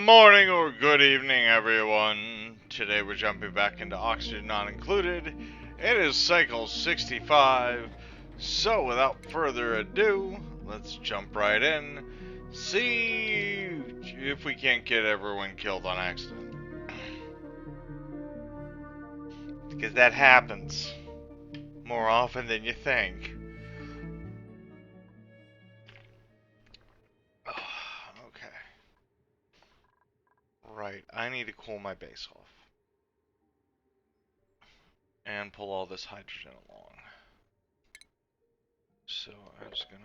morning or good evening, everyone. Today we're jumping back into Oxygen Not Included. It is cycle 65. So without further ado, let's jump right in. See if we can't get everyone killed on accident. Because that happens more often than you think. Okay. Right, I need to cool my base off. And pull all this hydrogen along. So I'm just gonna...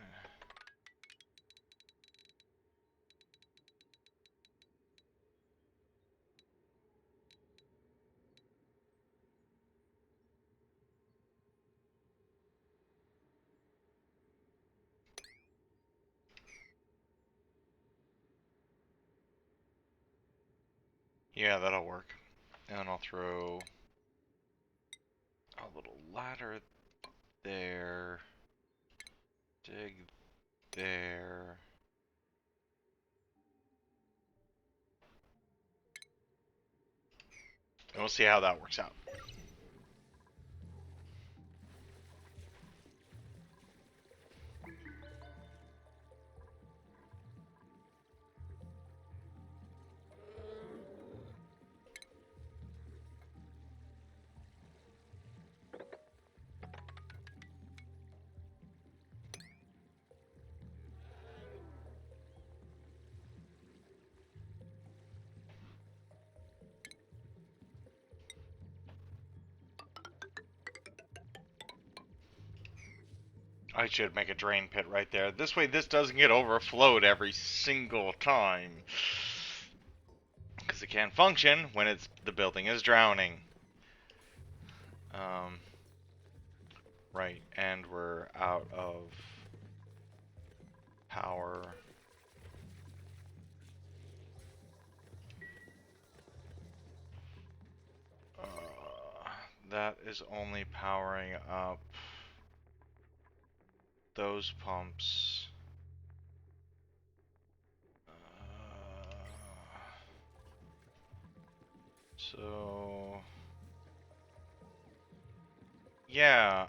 Yeah, that'll work. And I'll throw a little ladder there. Dig there. And we'll see how that works out. I should make a drain pit right there. This way this doesn't get overflowed every single time. Because it can't function when the building is drowning. Right, and we're out of power. That is only powering up those pumps. So yeah,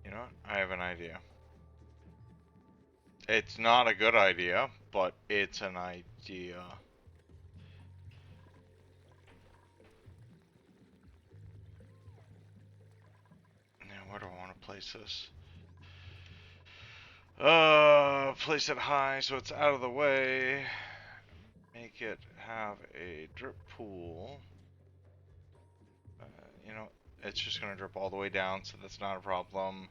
you know what? I have an idea. It's not a good idea, but it's an idea. Now, where do I want to place this? Place it high so it's out of the way. Make it have a drip pool. You know, it's just gonna drip all the way down, so that's not a problem.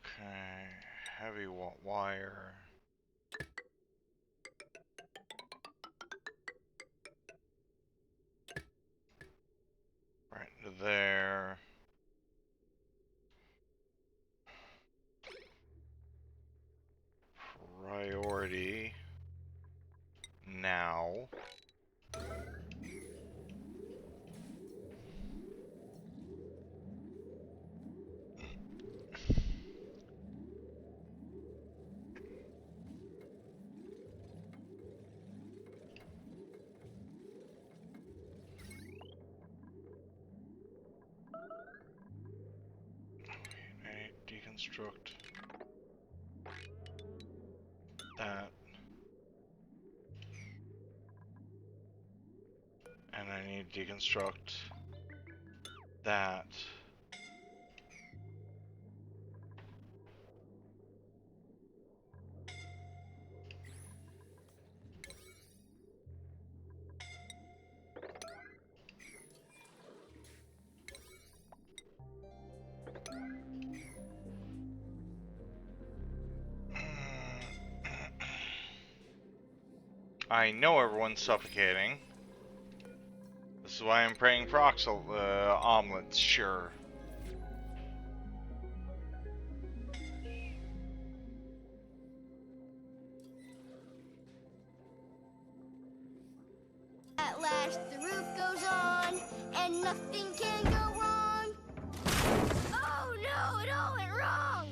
Okay, heavy wire. Right to there. Priority now. deconstruct that. And I need to deconstruct that. I know everyone's suffocating. This is why I'm praying for omelets, sure. At last the roof goes on, and nothing can go wrong. Oh no, it all went wrong!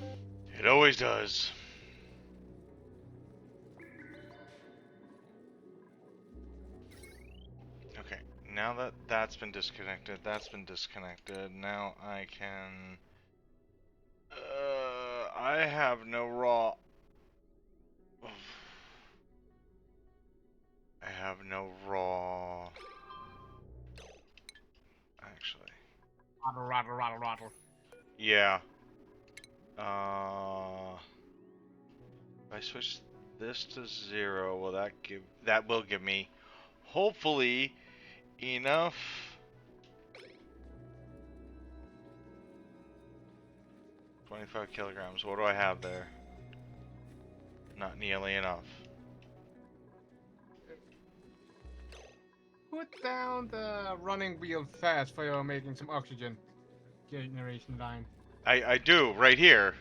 It always does. Okay, now that that's been disconnected, now I can... I have no raw... I have no raw... Actually. Rattle. Yeah. If I switch this to 0, will that will give me, hopefully, enough. 25 kilograms. What do I have there? Not nearly enough. Put down the running wheel fast for your making some oxygen generation line. I do, right here.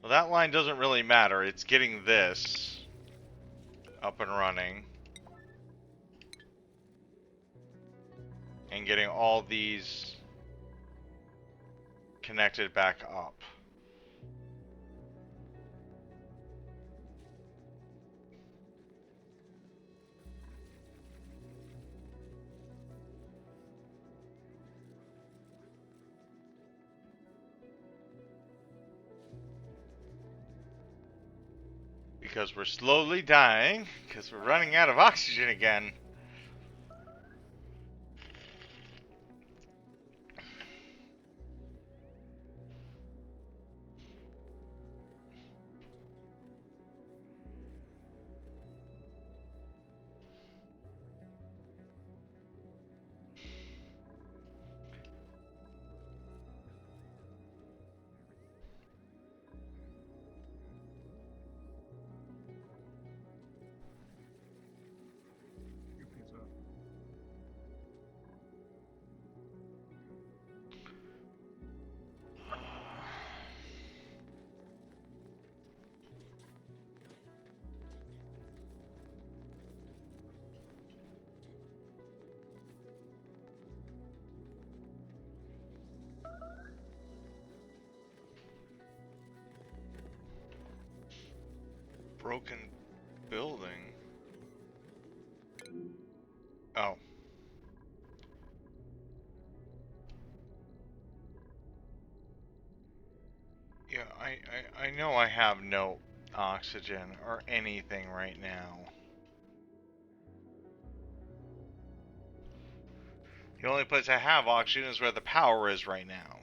Well, that line doesn't really matter. It's getting this up and running. And getting all these connected back up. Because we're slowly dying, because we're running out of oxygen again. Broken building. Oh. Yeah, I know I have no oxygen or anything right now. The only place I have oxygen is where the power is right now.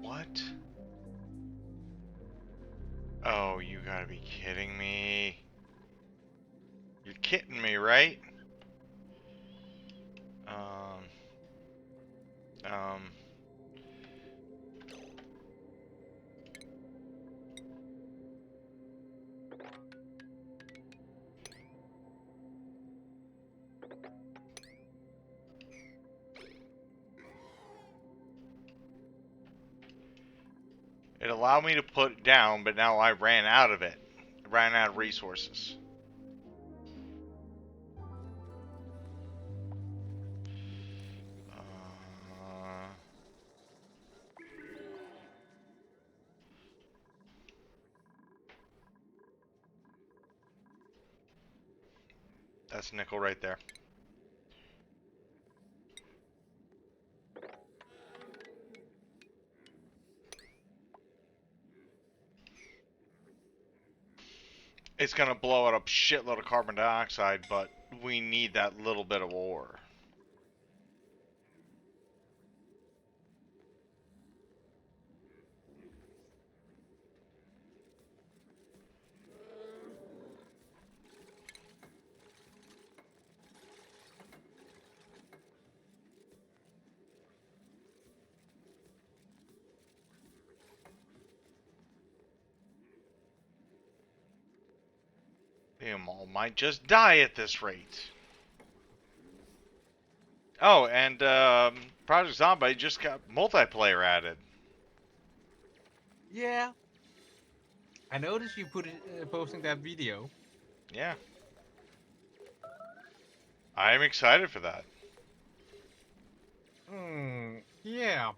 What? Oh, you gotta be kidding me. You're kidding me, right? It allowed me to put it down, but now I ran out of it. I ran out of resources. That's nickel right there. It's gonna blow out a shitload of carbon dioxide, but we need that little bit of ore. Them all might just die at this rate. Oh, and Project Zombie just got multiplayer added. Yeah. I noticed you put it, posting that video. Yeah. I'm excited for that. Yeah.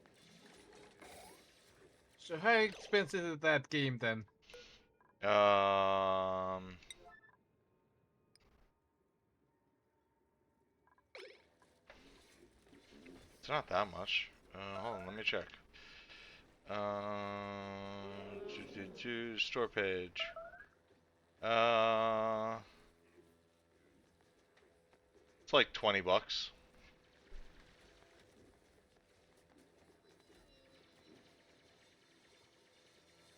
So how expensive is that game then? It's not that much. Hold on, let me check. Store page. It's like $20.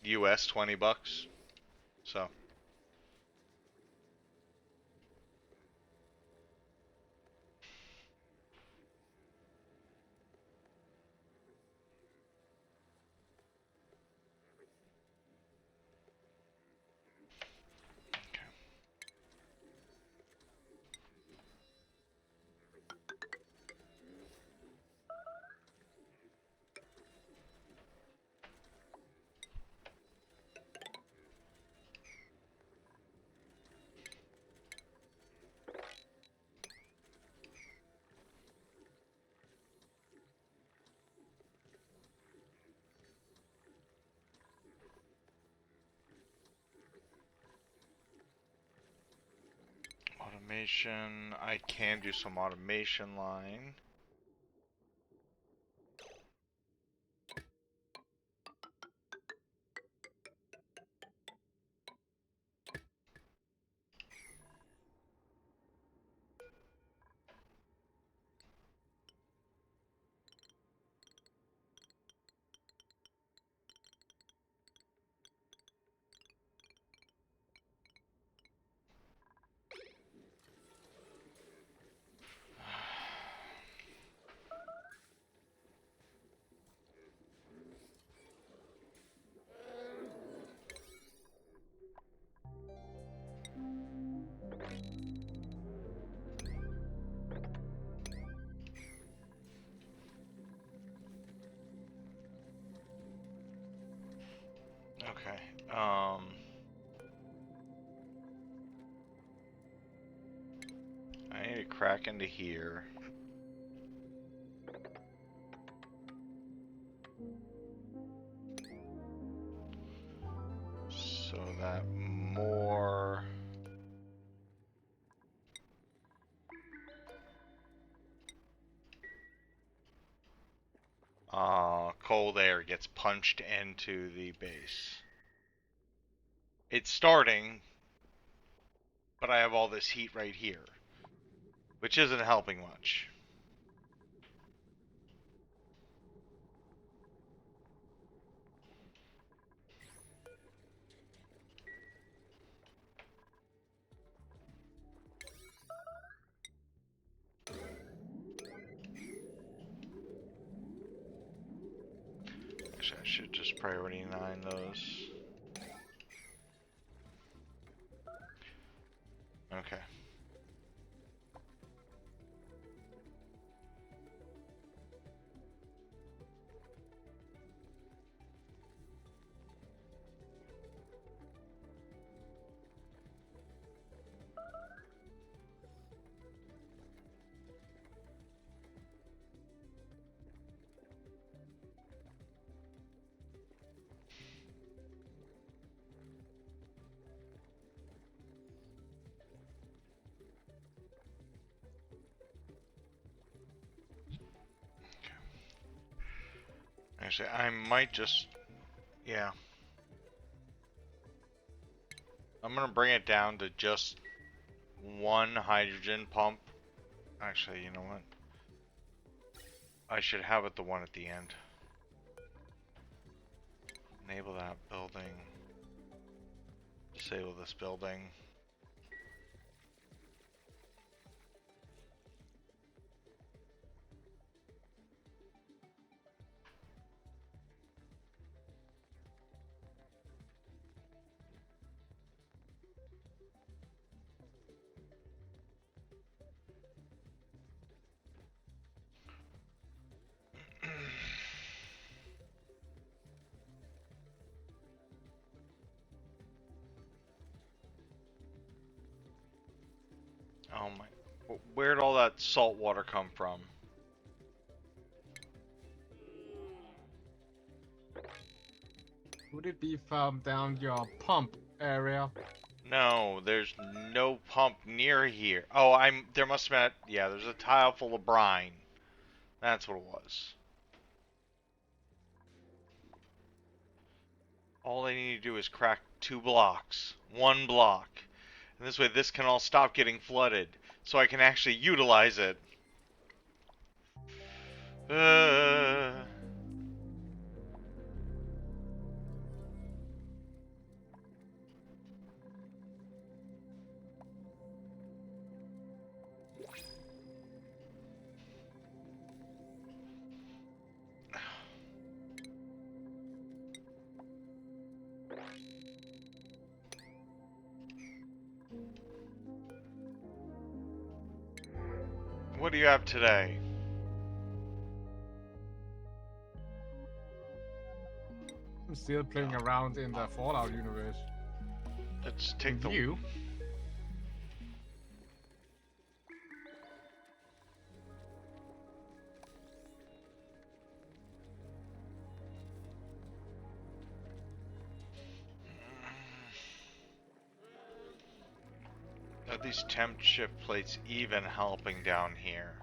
US $20. So. Automation. I can do some automation line. Okay. I need to crack into here. So that more cold air gets punched into the base. It's starting, but I have all this heat right here, which isn't helping much. Actually, I should just priority 9 those. Okay. Actually, I might just... Yeah. I'm gonna bring it down to just one hydrogen pump. Actually, you know what? I should have it the one at the end. Enable that building. Disable this building. Oh my... Where'd all that salt water come from? Would it be from down your pump area? No, there's no pump near here. Oh, there must have been, yeah, there's a tile full of brine. That's what it was. All I need to do is crack 2 blocks. 1 block. And this way this can all stop getting flooded. So I can actually utilize it. What do you have today? I'm still playing around in the Fallout universe. Let's take the... You? Are these temp shift plates even helping down here?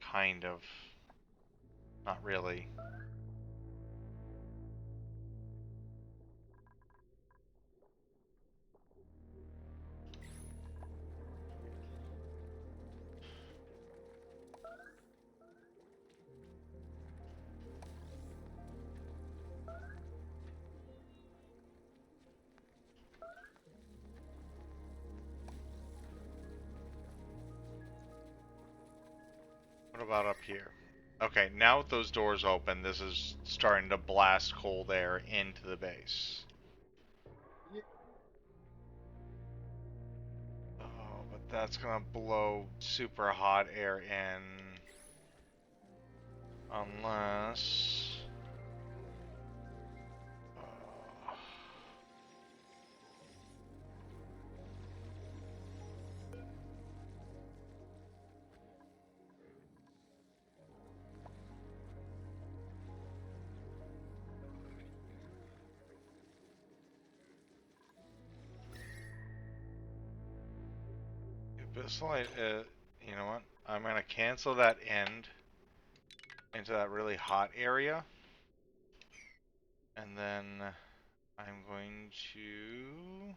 Kind of. Not really. What about up here? Okay, now with those doors open, this is starting to blast cold air into the base. Oh, but that's gonna blow super hot air in. Unless... This light, you know what? I'm gonna cancel that end into that really hot area. And then I'm going to...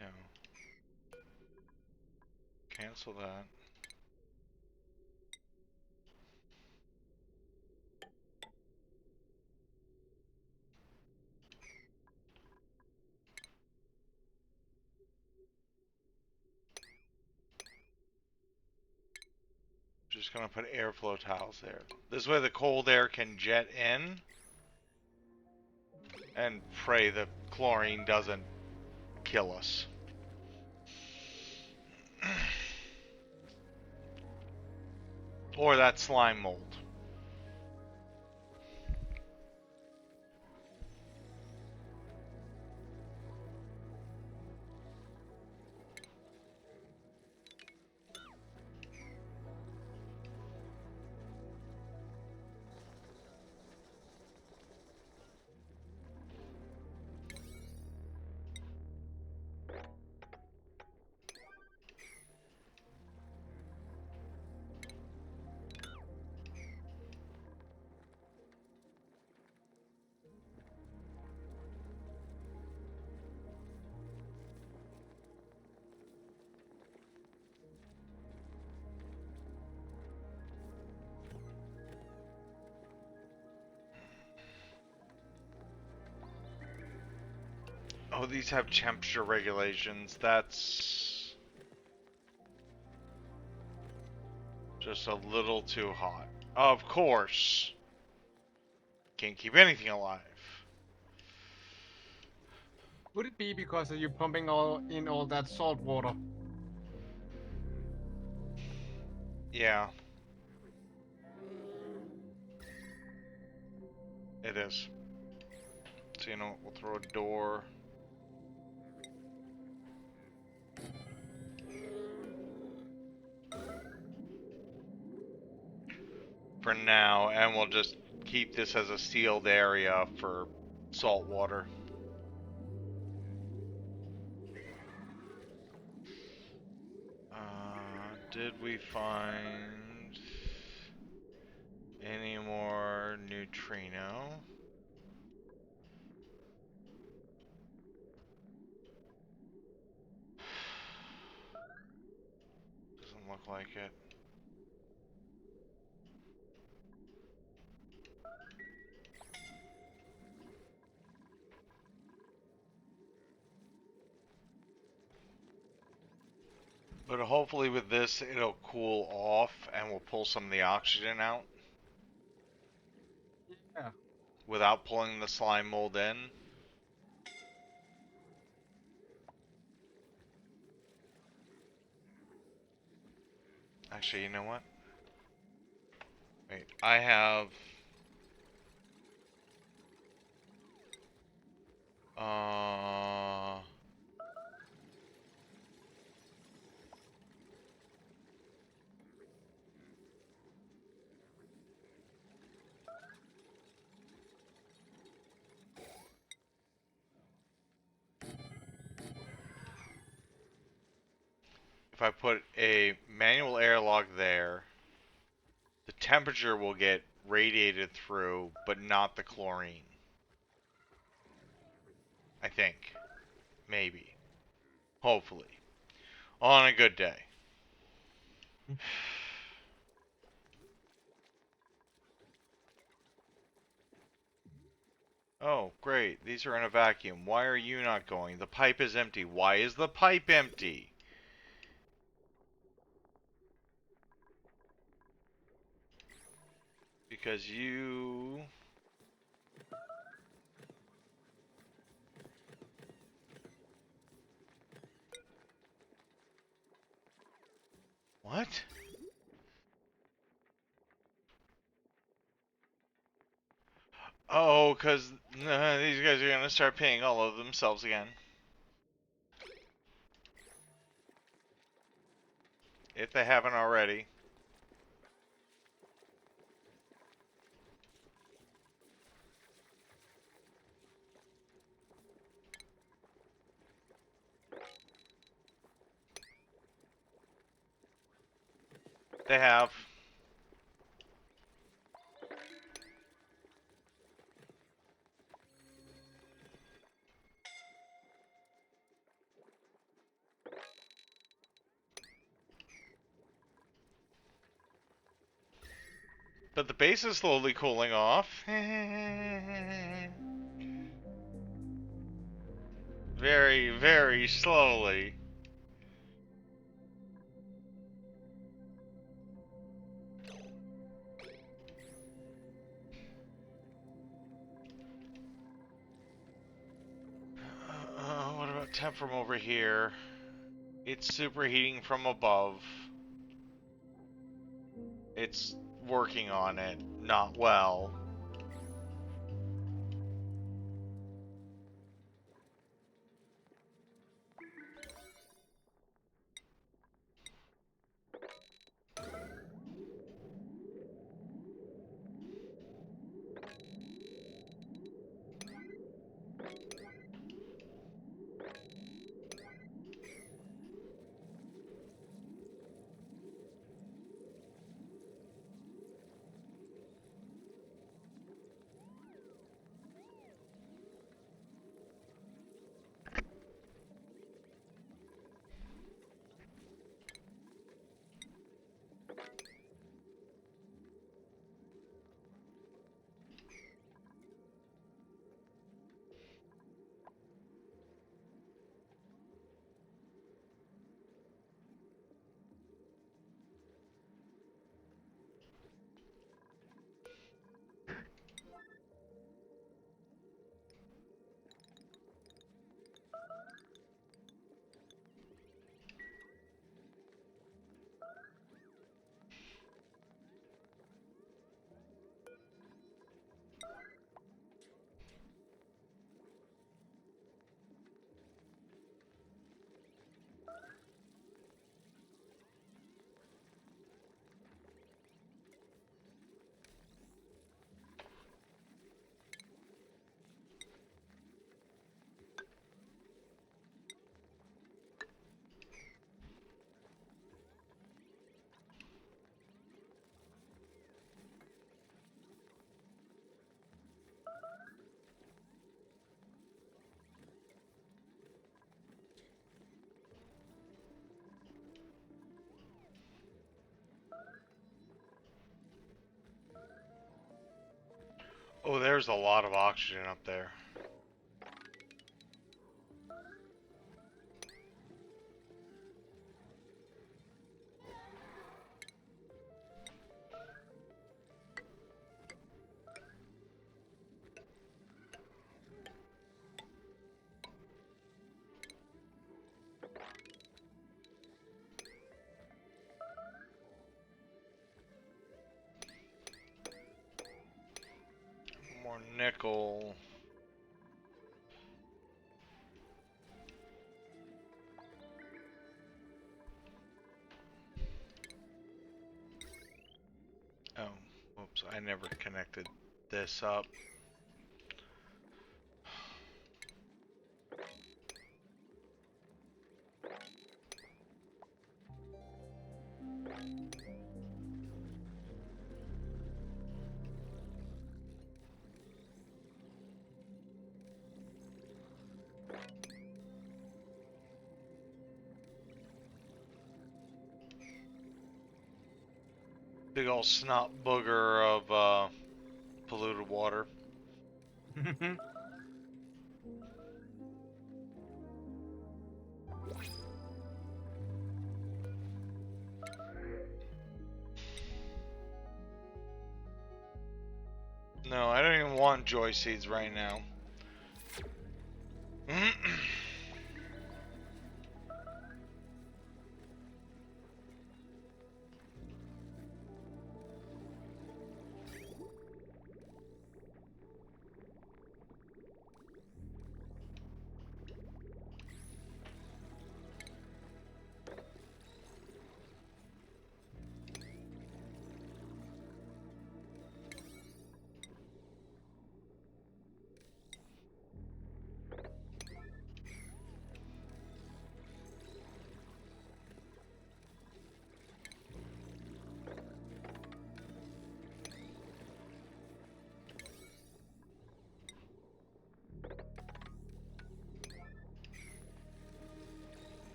No. Cancel that. Just gonna put airflow tiles there. This way the cold air can jet in. And pray the chlorine doesn't kill us. Or that slime mold. Oh, these have temperature regulations. That's just a little too hot. Of course. Can't keep anything alive. Would it be because of you pumping all that salt water? Yeah. It is. So, you know, we'll throw a door. For now, and we'll just keep this as a sealed area for salt water. Did we find any more neutrino? Doesn't look like it. But hopefully with this, it'll cool off and we'll pull some of the oxygen out. Yeah. Without pulling the slime mold in. Actually, you know what? Wait, I have... If I put a manual airlock there, the temperature will get radiated through, but not the chlorine. I think. Maybe. Hopefully. On a good day. Oh, great. These are in a vacuum. Why are you not going? The pipe is empty. Why is the pipe empty? Because you... What? Oh, because these guys are going to start paying all of themselves again. If they haven't already. They have. But the base is slowly cooling off. Very, very slowly. What about temp from over here? It's superheating from above. It's working on it. Not well. There's a lot of oxygen up there. More nickel. Oh, whoops, I never connected this up. Big old snot booger of polluted water. No, I don't even want joy seeds right now.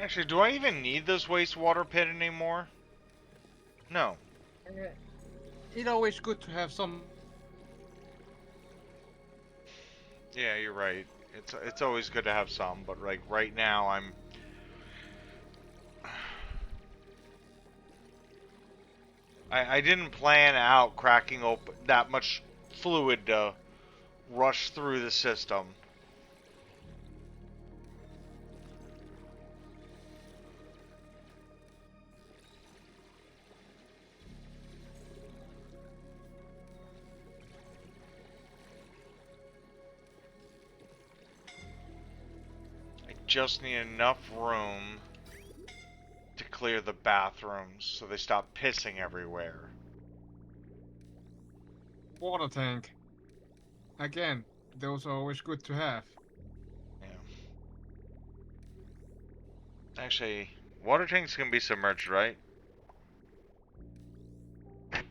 Actually, do I even need this wastewater pit anymore? No. It's always good to have some. Yeah, you're right. It's always good to have some, but like right now I didn't plan out cracking open that much fluid to rush through the system. I just need enough room to clear the bathrooms so they stop pissing everywhere. Water tank. Again, those are always good to have. Yeah. Actually, water tanks can be submerged, right? I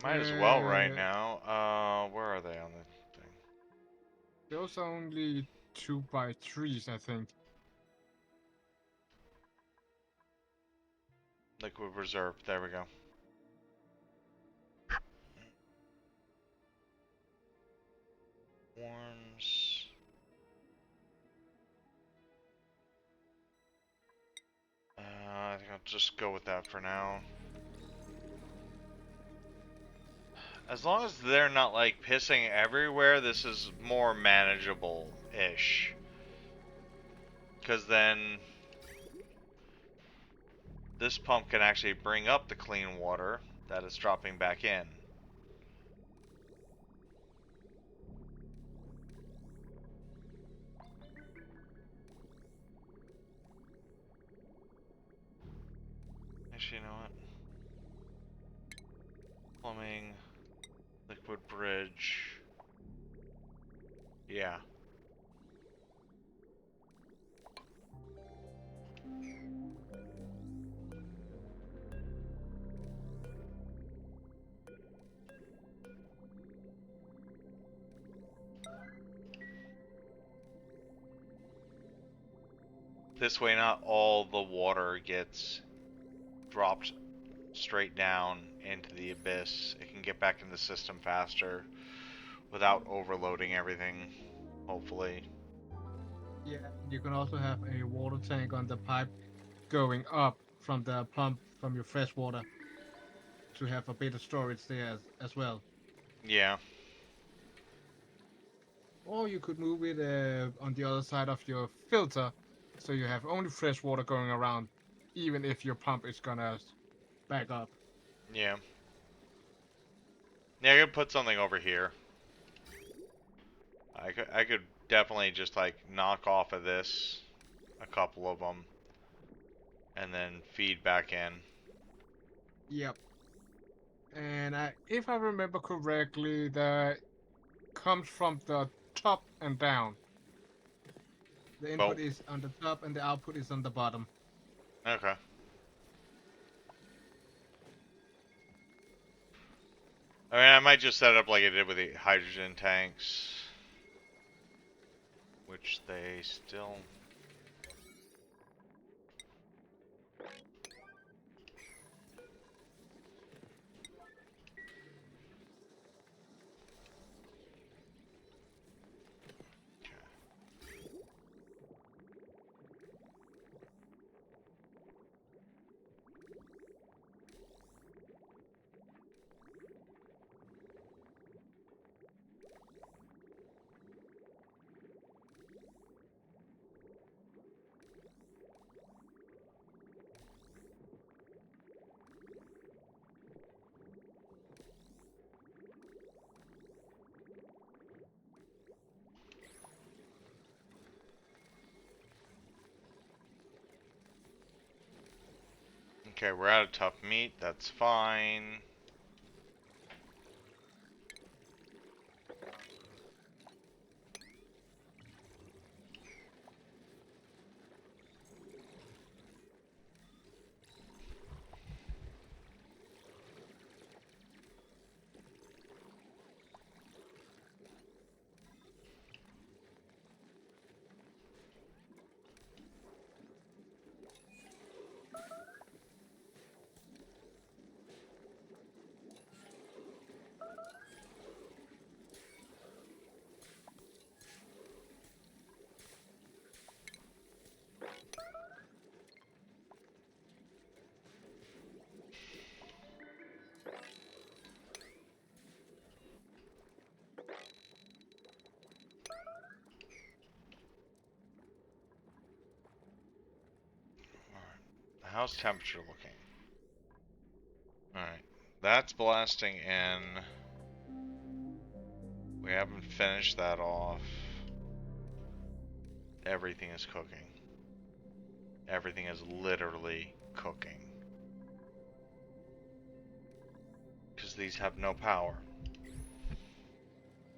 might as well right now. Where are they on the thing? Those are only 2x3s, I think. Liquid reserve. There we go. Worms. I think I'll just go with that for now. As long as they're not like pissing everywhere, this is more manageable-ish. Because then this pump can actually bring up the clean water that is dropping back in. Actually, you know what? Plumbing, liquid bridge. Yeah. This way not all the water gets dropped straight down into the abyss. It can get back in the system faster without overloading everything, hopefully. Yeah, you can also have a water tank on the pipe going up from the pump from your fresh water to have a bit of storage there as well. Yeah. Or you could move it on the other side of your filter, so you have only fresh water going around, even if your pump is gonna back up. Yeah. Yeah, I could put something over here. I could definitely just like knock off of this a couple of them and then feed back in. Yep. And if I remember correctly, that comes from the top and down. The Well, input is on the top and the output is on the bottom. okay. I mean, I might just set it up like I did with the hydrogen tanks, which they still... Okay, we're out of tough meat. That's fine. How's temperature looking? Alright. That's blasting in. We haven't finished that off. Everything is cooking. Everything is literally cooking. Because these have no power.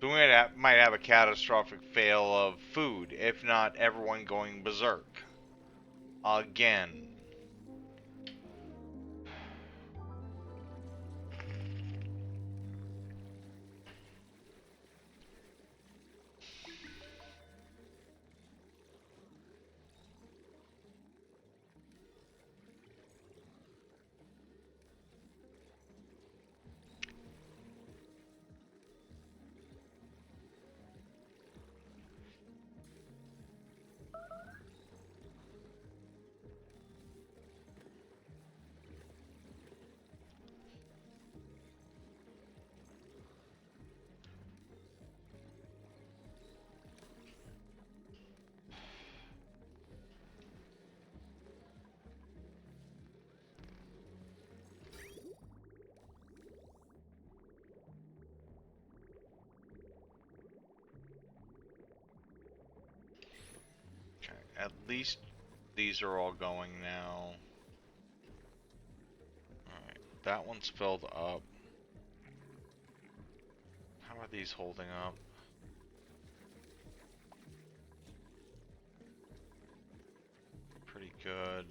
So we might have a catastrophic fail of food, if not everyone going berserk. Again. Okay, at least these are all going now. Alright, that one's filled up. How are these holding up? Pretty good.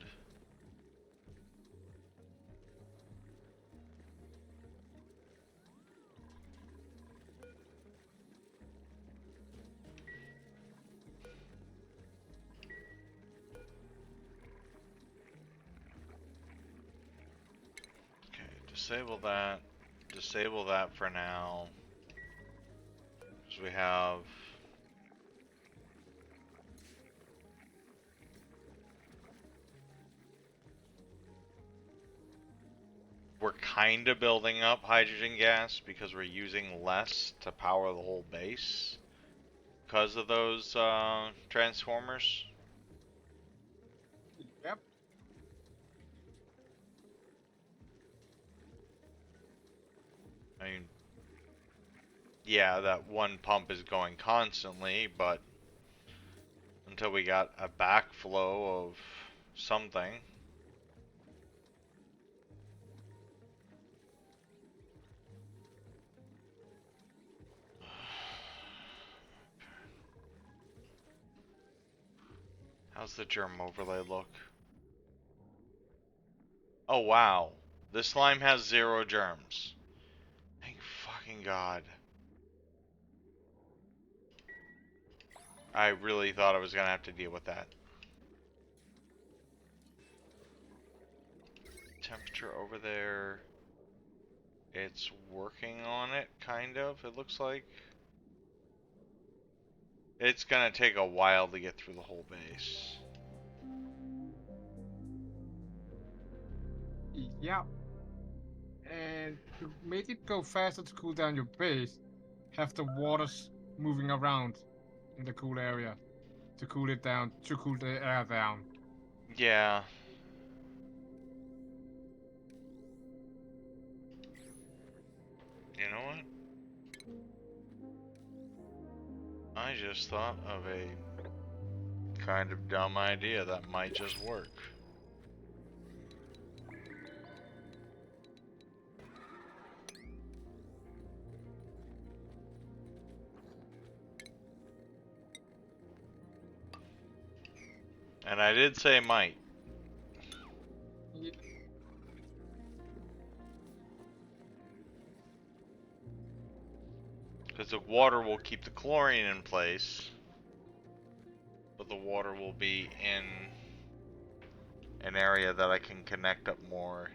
disable that. Disable that for now. So we have... We're kind of building up hydrogen gas because we're using less to power the whole base because of those transformers. Yep. I mean, yeah, that one pump is going constantly, but until we got a backflow of something. How's the germ overlay look? Oh wow, this slime has 0 germs. Thank fucking God. I really thought I was gonna have to deal with that. Temperature over there. It's working on it, kind of, it looks like. It's gonna take a while to get through the whole base. Yep. And to make it go faster to cool down your base, have the waters moving around in the cool area to cool it down, to cool the air down. Yeah. You know what? I just thought of a kind of dumb idea that might just work. And I did say might. Ye- Because the water will keep the chlorine in place, but the water will be in an area that I can connect up more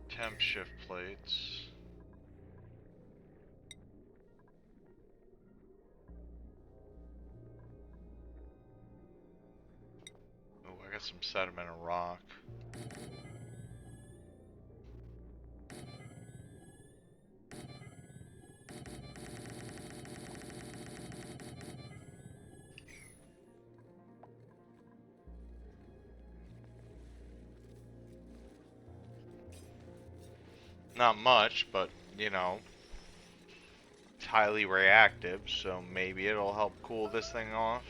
temp shift plates. Oh, I got some sediment and rock. Not much, but you know, it's highly reactive, so maybe it'll help cool this thing off.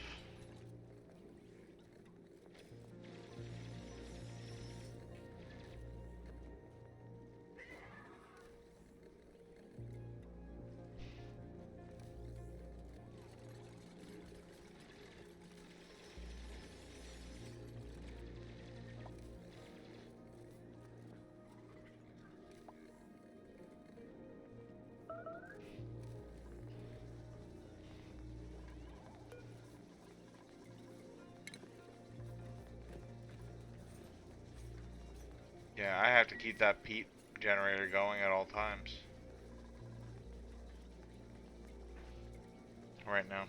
Yeah, I have to keep that peat generator going at all times. Right now.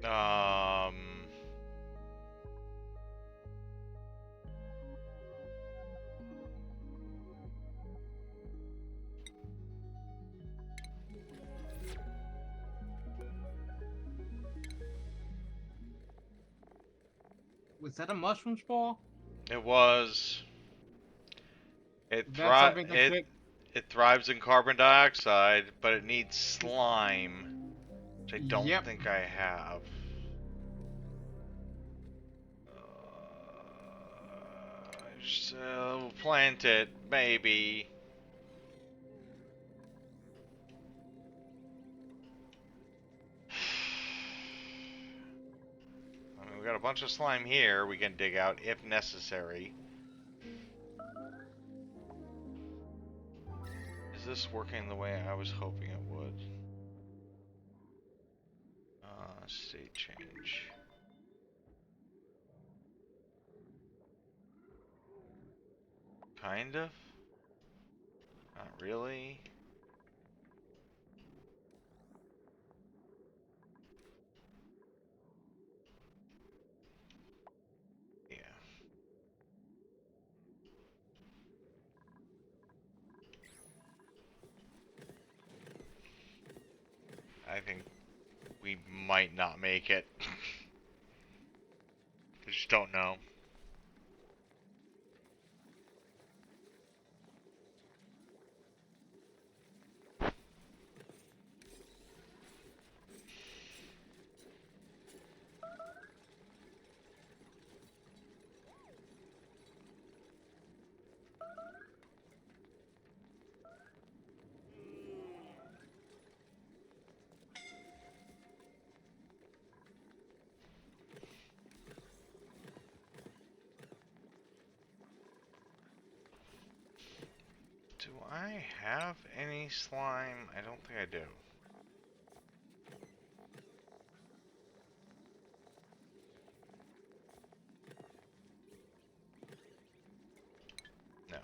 Um, Was that a mushroom spore? it was. It That's something to it thrives in carbon dioxide, but it needs slime Which I don't Yep. think I have. So plant it, maybe. I mean, we got a bunch of slime here we can dig out if necessary. Is this working the way I was hoping it would? State change. Kind of? Not really. Yeah. I think we might not make it. I just don't know. Do I have any slime? I don't think I do. No.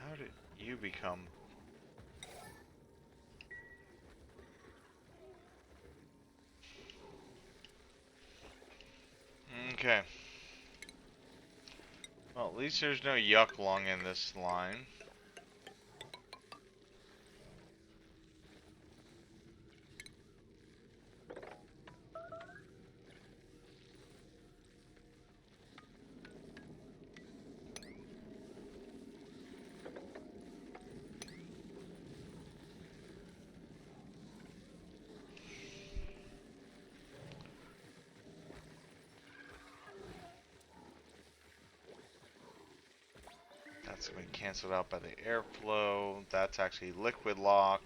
How did you become? Okay. Well, at least there's no yuck lung in this line. That's going to be canceled out by the airflow. That's actually liquid locked.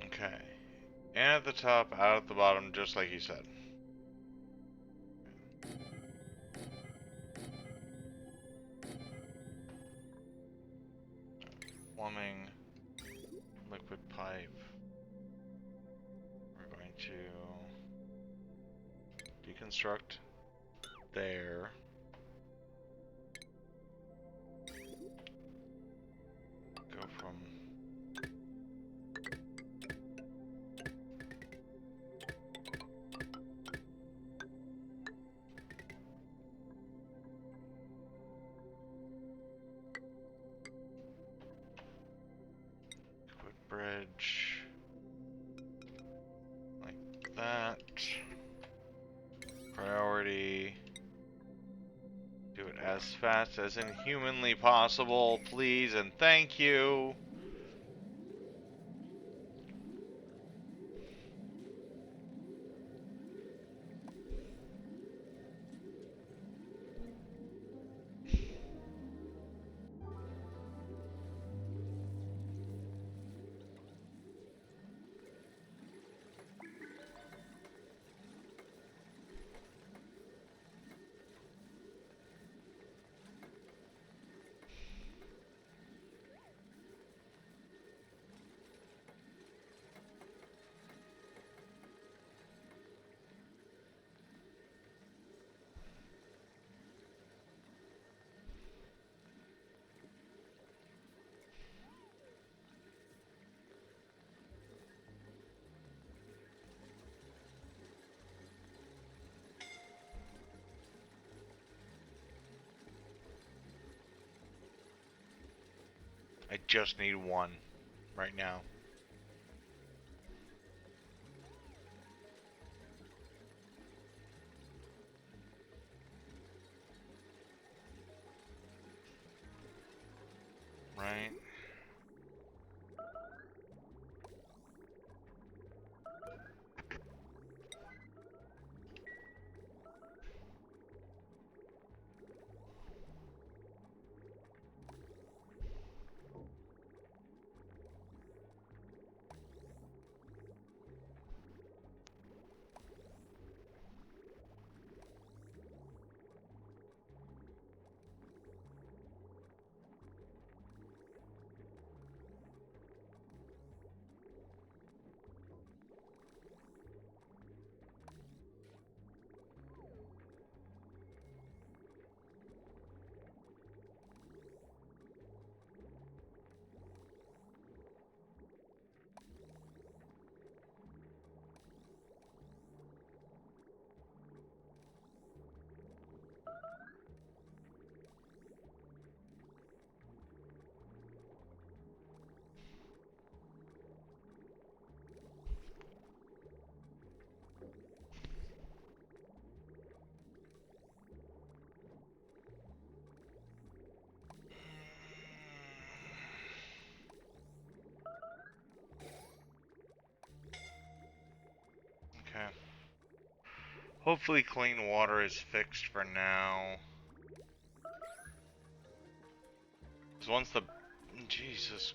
Okay. In at the top, out at the bottom, just like you said. Plumbing, liquid pipe. We're going to deconstruct there. Go from liquid bridge like that. Priority. Do it as fast as inhumanly possible, please and thank you. I just need one right now. Right? Okay. Hopefully clean water is fixed for now. So once the... Jesus.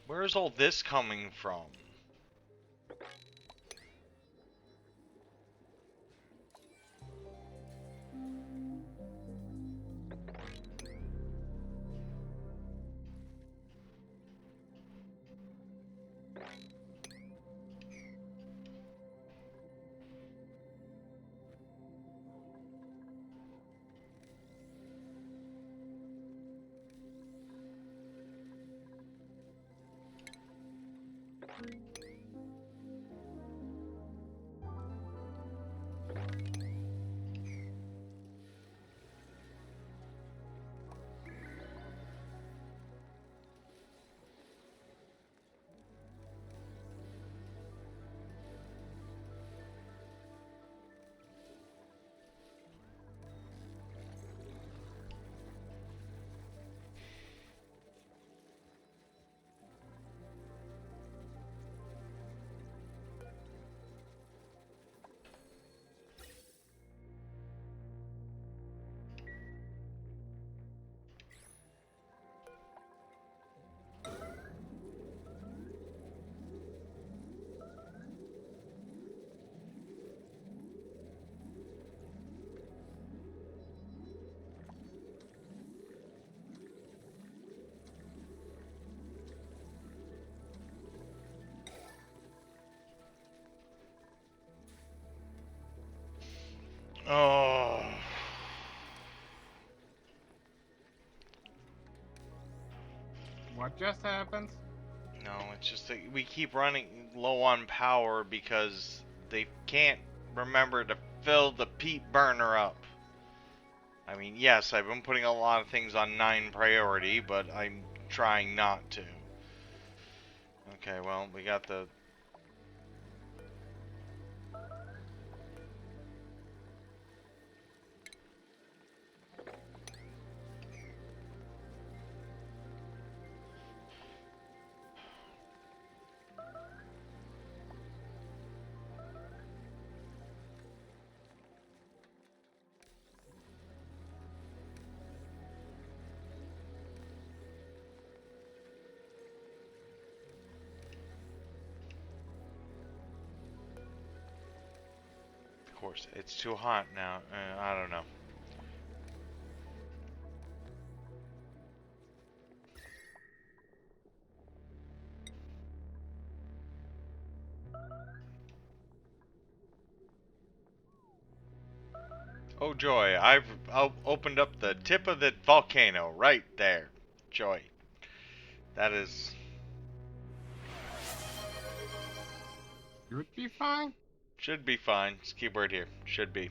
Where's all this coming from? Oh. What just happened? No, it's just that we keep running low on power because they can't remember to fill the peat burner up. I mean, yes, I've been putting a lot of things on 9 priority, but I'm trying not to. Okay, well, we got the... Of course, it's too hot now. I don't know. Oh joy, I've opened up the tip of the volcano right there. Joy. That is... Should be fine. Should be fine. It's keyword here. Should be.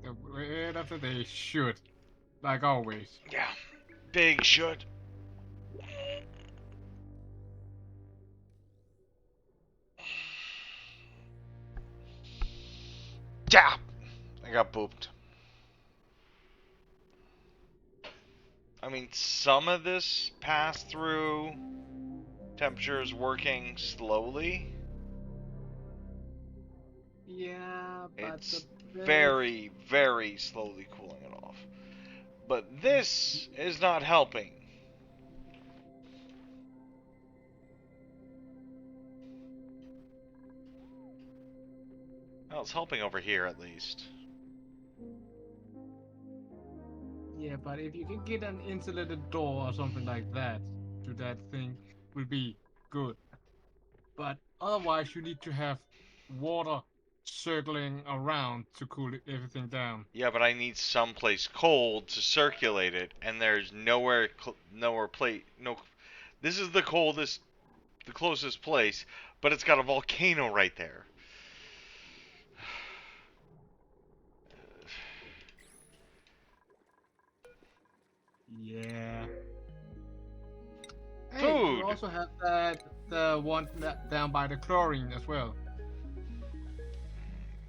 The word of the day, should. Like always. Yeah. Big should. Yeah! I got booped. I mean, some of this pass-through temperature is working slowly. Yeah, but It's very, very slowly cooling it off. But this is not helping. Well, it's helping over here at least. Yeah, but if you can get an insulated door or something like that to that thing, will be good. But otherwise, you need to have water circling around to cool everything down. Yeah, but I need someplace cold to circulate it, and there's nowhere, no. This is the coldest, the closest place, but it's got a volcano right there. Yeah. Hey, Food. you also have the one down by the chlorine as well.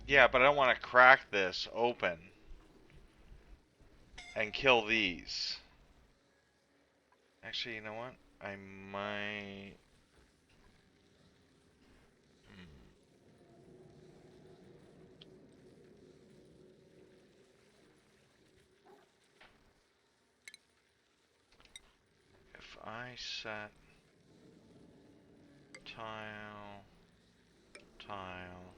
Yeah, but I don't want to crack this open and kill these. Actually, you know what? I might... If I set tile, tile,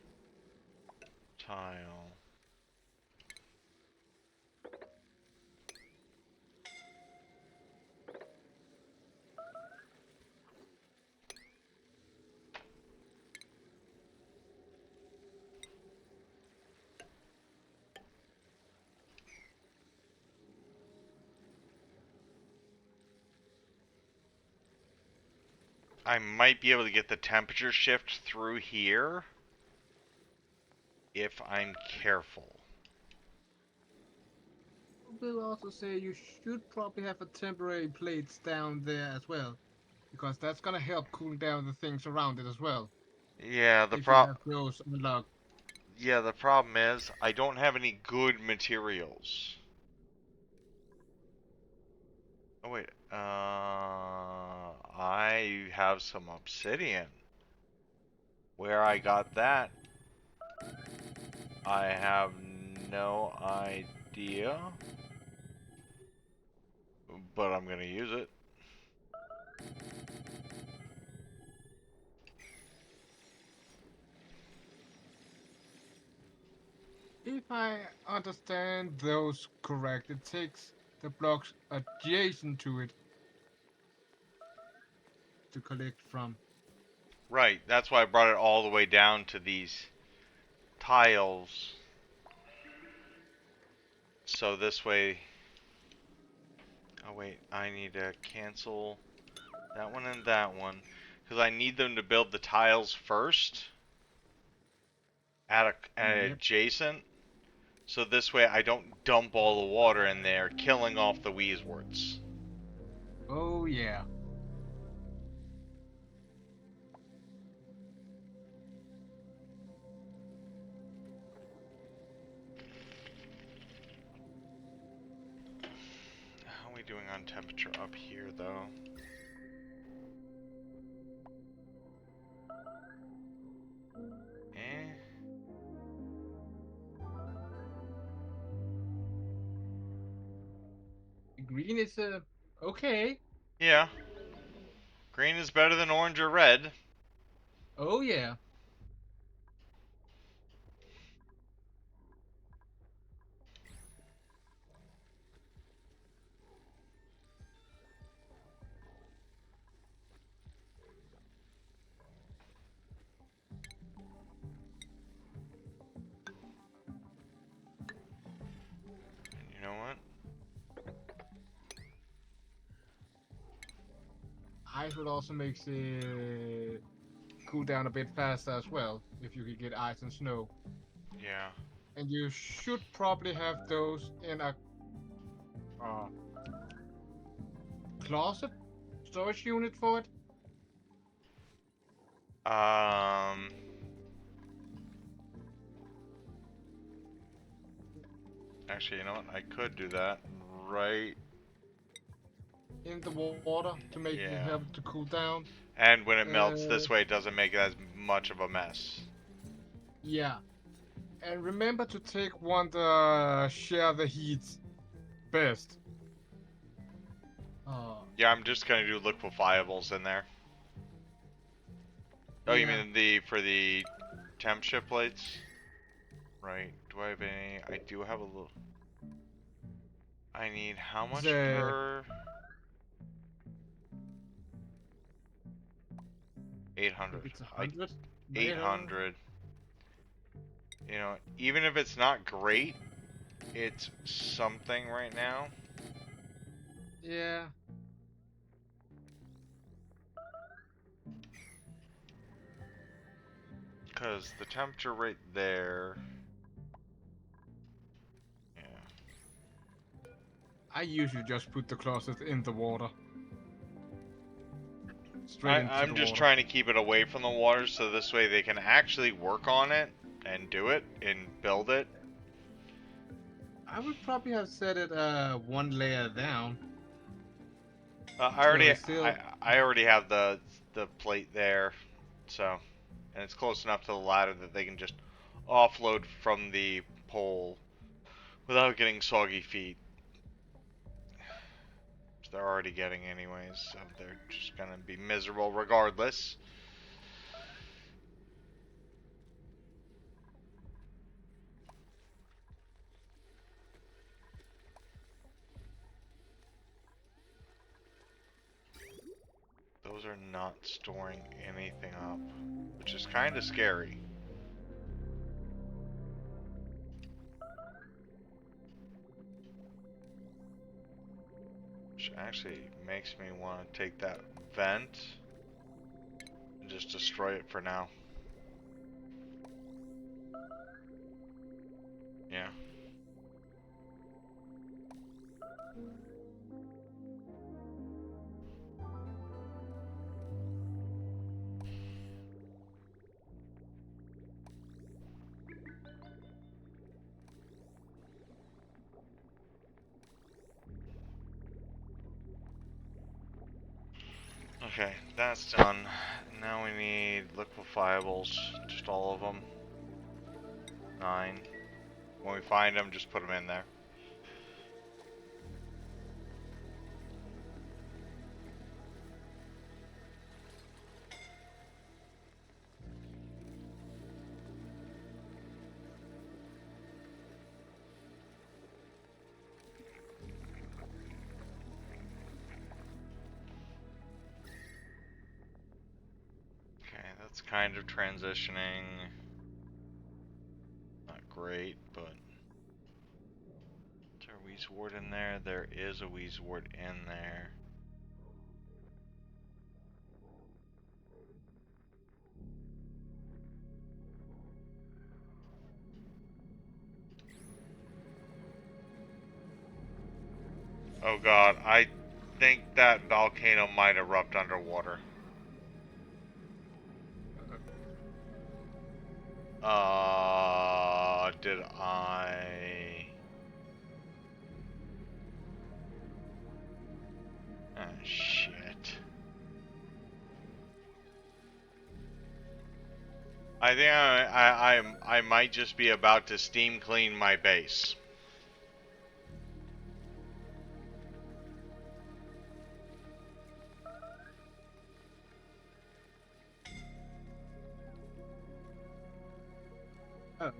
tile... I might be able to get the temperature shift through here if I'm careful. We'll also say you should probably have a temporary plates down there as well, because that's gonna help cool down the things around it as well. Yeah, the If you have those unlocked. Yeah, the problem is I don't have any good materials. Oh wait, I have some obsidian. Where I got that, I have no idea. But I'm gonna use it. If I understand those correct, it takes the blocks adjacent to it to collect from. Right, that's why I brought it all the way down to these tiles. So this way... Oh wait, I need to cancel that one and that one. Because I need them to build the tiles first. At adjacent. So this way I don't dump all the water in there, killing off the Wheezeworts. Oh yeah. How are we doing on temperature up here though? Eh? Green is okay. Yeah. Green is better than orange or red. Oh yeah. And you know what? ice would also makes it cool down a bit faster as well, if you could get ice and snow. Yeah. And you should probably have those in a uh, closet storage unit for it. Actually, you know what? I could do that. Right. In the water to make it Yeah. help to cool down. And when it melts Uh, this way, it doesn't make it as much of a mess. Yeah. And remember to take one to share the heat best. Yeah, I'm just gonna do liquefiables in there. Oh, you Yeah. mean for the temp ship plates? Right. Do I have any? I do have a little. I need how much per? 800. It's 100. 800. You know, even if it's not great, it's something right now. Yeah. Because the temperature right there. Yeah. I usually just put the closet in the water. Straight into I'm the just water. trying to keep it away from the water so this way they can actually work on it and do it and build it. I would probably have set it one layer down. I already still- I already have the plate there, so, and it's close enough to the ladder that they can just offload from the pole without getting soggy feet. Which they're already getting anyways, so they're just gonna be miserable regardless. Those are not storing anything up, which is kind of scary. Which actually makes me want to take that vent and just destroy it for now. Yeah. Okay, that's done. Now we need liquefiables, just all of them. 9. When we find them, just put them in there. Okay, that's kind of transitioning. Not great, but... Is there a Wheeze Ward in there? There is a Wheeze Ward in there. Oh god, I think that volcano might erupt underwater. Did I... Ah, shit. I think I might just be about to steam clean my base. Oh.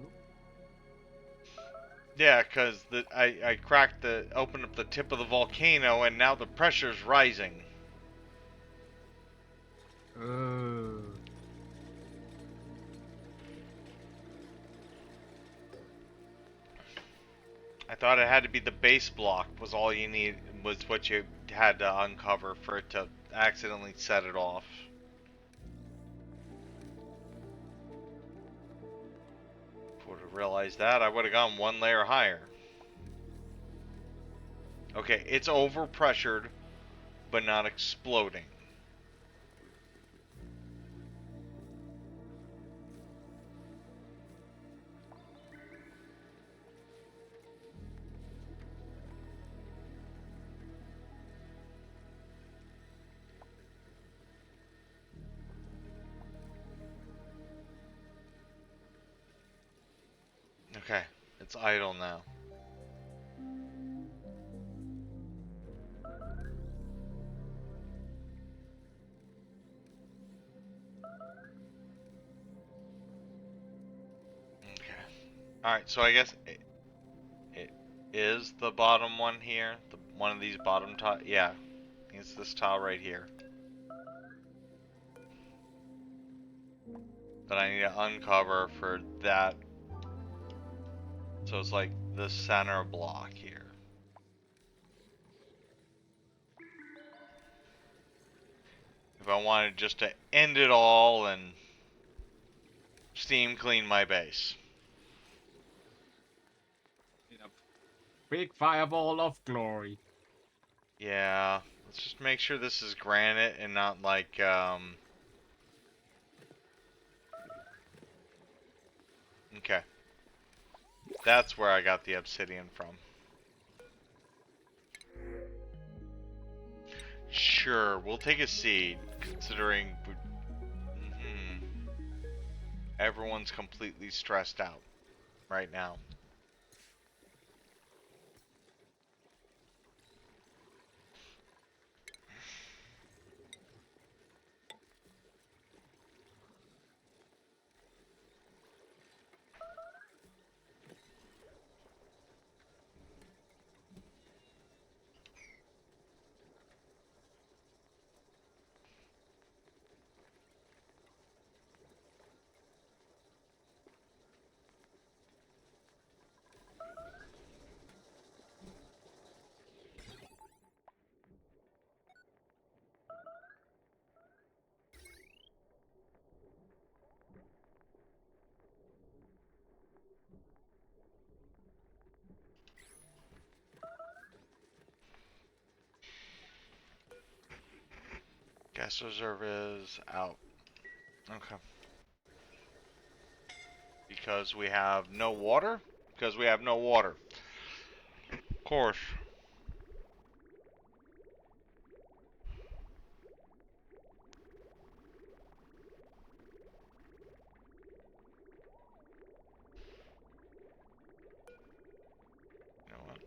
Yeah, cause I cracked opened up the tip of the volcano and now the pressure's rising. I thought it had to be the base block was all you need, was what you had to uncover for it to accidentally set it off. If I would have realized that, I would have gone one layer higher. Okay, it's overpressured, but not exploding. Okay, it's idle now. Okay. Alright, so I guess it is the bottom one here. One of these bottom tile. Yeah, it's this tile right here. That I need to uncover for that. So it's like the center block here. If I wanted just to end it all and steam clean my base. Big fireball of glory. Yeah, let's just make sure this is granite and not like, okay. That's where I got the obsidian from. Sure, we'll take a seed, considering everyone's completely stressed out right now. Gas reserve is out. Okay. Because we have no water? Because we have no water. Of course. You know what?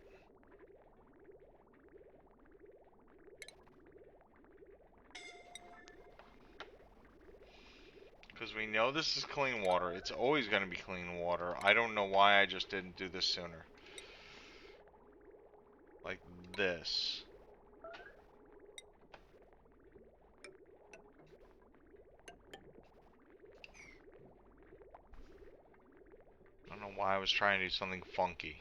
Because we know this is clean water. It's always going to be clean water. I don't know why I just didn't do this sooner. Like this. I don't know why I was trying to do something funky.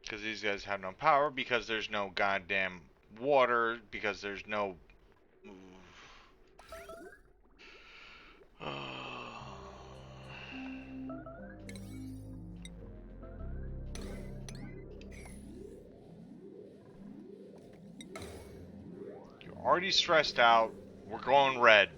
Because these guys have no power, because there's no goddamn water, because there's no... You're already stressed out. We're going red.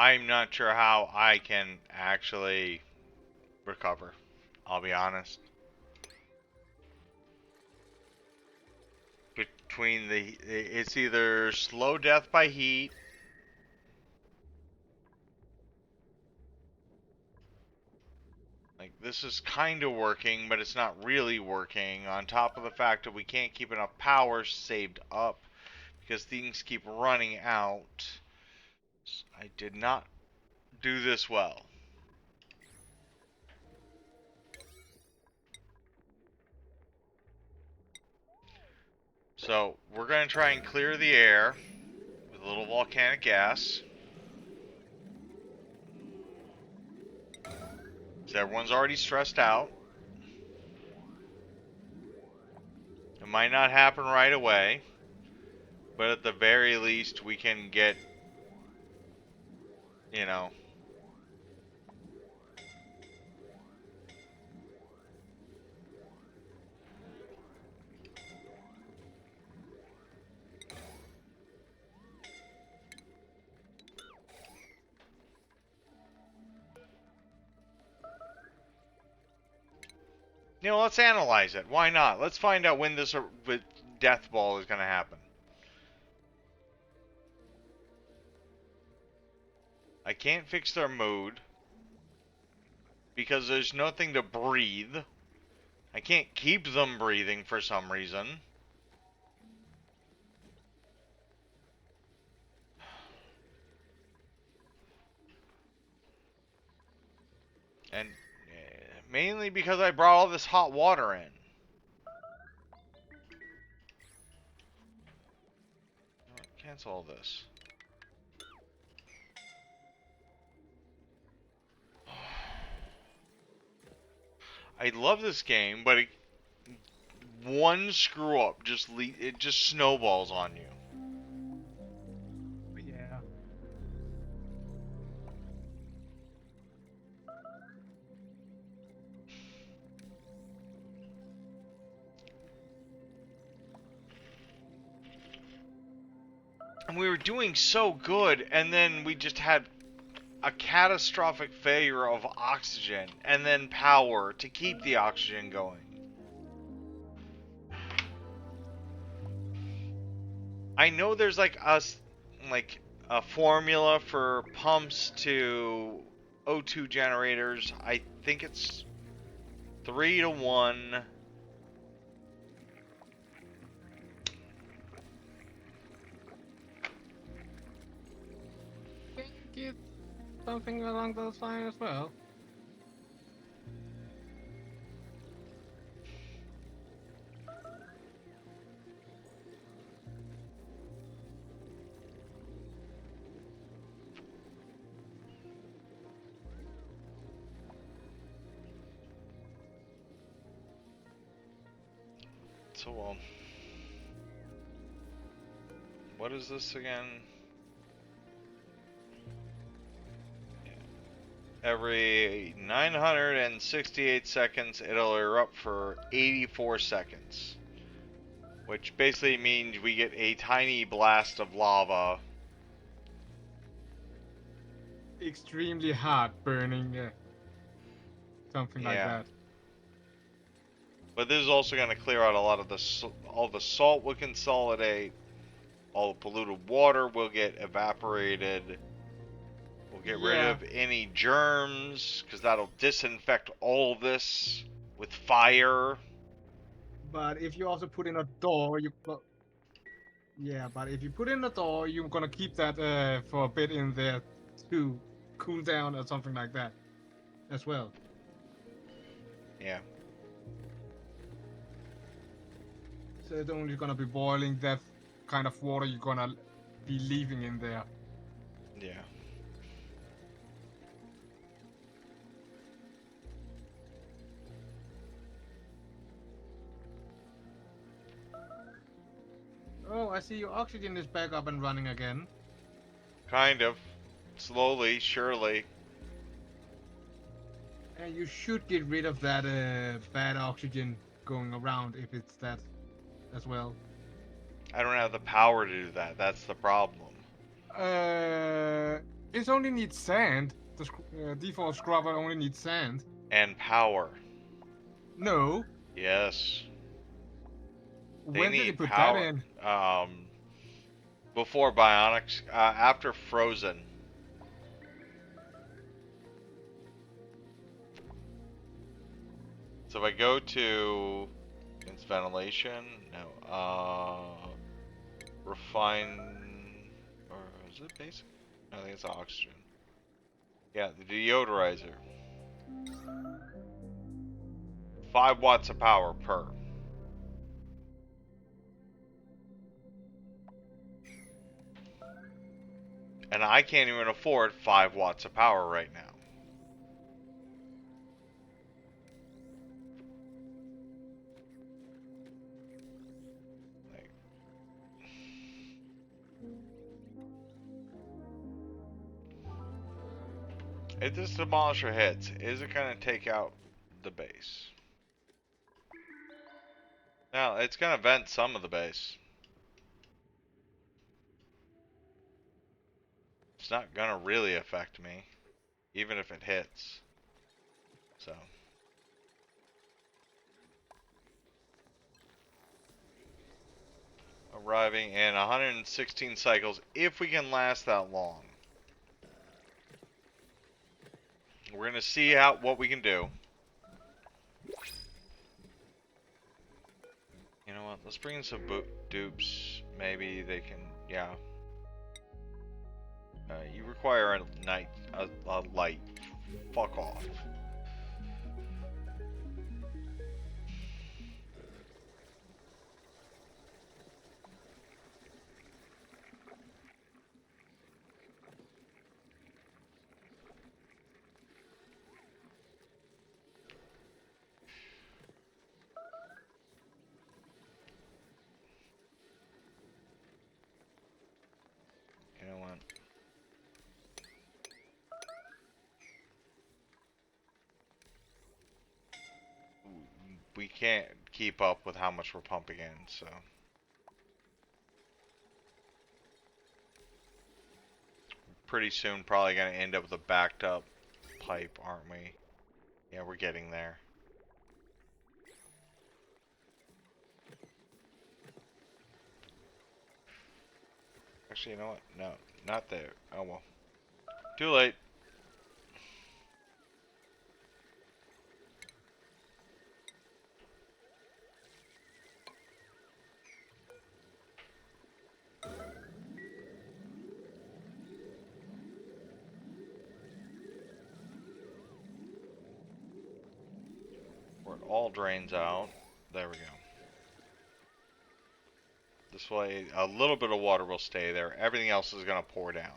I'm not sure how I can actually recover. I'll be honest. Between it's either slow death by heat, like this is kind of working, but it's not really working, on top of the fact that we can't keep enough power saved up because things keep running out. I did not do this well. So we're going to try and clear the air with a little volcanic gas. So everyone's already stressed out. It might not happen right away, but at the very least we can get, you know, let's analyze it. Why not? Let's find out when this death ball is going to happen. I can't fix their mood because there's nothing to breathe. I can't keep them breathing for some reason. And mainly because I brought all this hot water in. Cancel all this. I love this game, but one screw up it just snowballs on you. Yeah. And we were doing so good, and then we just had a catastrophic failure of oxygen and then power to keep the oxygen going. I know there's like a formula for pumps to O2 generators. I think it's 3-to-1. Can you get something along those lines as well? So, what is this again? Every 968 seconds, it'll erupt for 84 seconds. Which basically means we get a tiny blast of lava. Extremely hot burning, something like that. But this is also going to clear out a lot of all the salt will consolidate. All the polluted water will get evaporated. We'll get rid of any germs, because that'll disinfect all this with fire. But if you also put in a door, but if you put in a door, you're gonna keep that for a bit in there to cool down or something like that, as well. Yeah. So it's only gonna be boiling that kind of water you're gonna be leaving in there. Yeah. Oh, I see your oxygen is back up and running again. Kind of. Slowly, surely. And you should get rid of that bad oxygen going around if it's that as well. I don't have the power to do that. That's the problem. It only needs sand. The default scrubber only needs sand. And power. No. Yes. They When did they need put power. that in? Before Bionics, after Frozen. So if I go to its ventilation, no, refine, or is it basic? No, I think it's oxygen. Yeah, the deodorizer. 5 watts of power per. And I can't even afford 5 watts of power right now. Like, if this demolisher hits, is it going to take out the base? No, it's going to vent some of the base. It's not going to really affect me, even if it hits. So. Arriving in 116 cycles, if we can last that long. We're gonna see what we can do. You know what? Let's bring in some dupes. Maybe they can. Yeah. You require a light. Fuck off. You know what? We can't keep up with how much we're pumping in, so. Pretty soon, probably gonna end up with a backed up pipe, aren't we? Yeah, we're getting there. Actually, you know what? No, not there. Oh well. Too late. Where it all drains out. There we go. This way, a little bit of water will stay there. Everything else is going to pour down.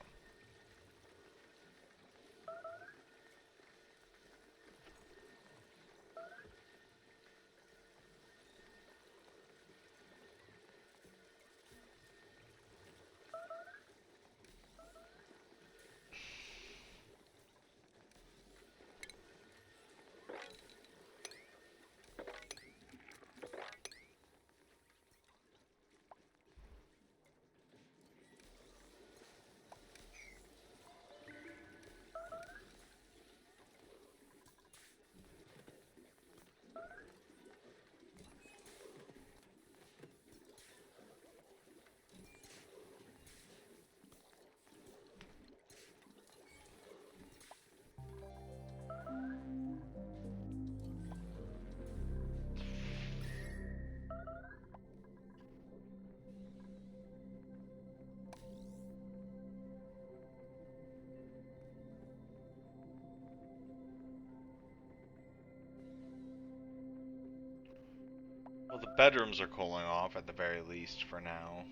Well, the bedrooms are cooling off at the very least for now.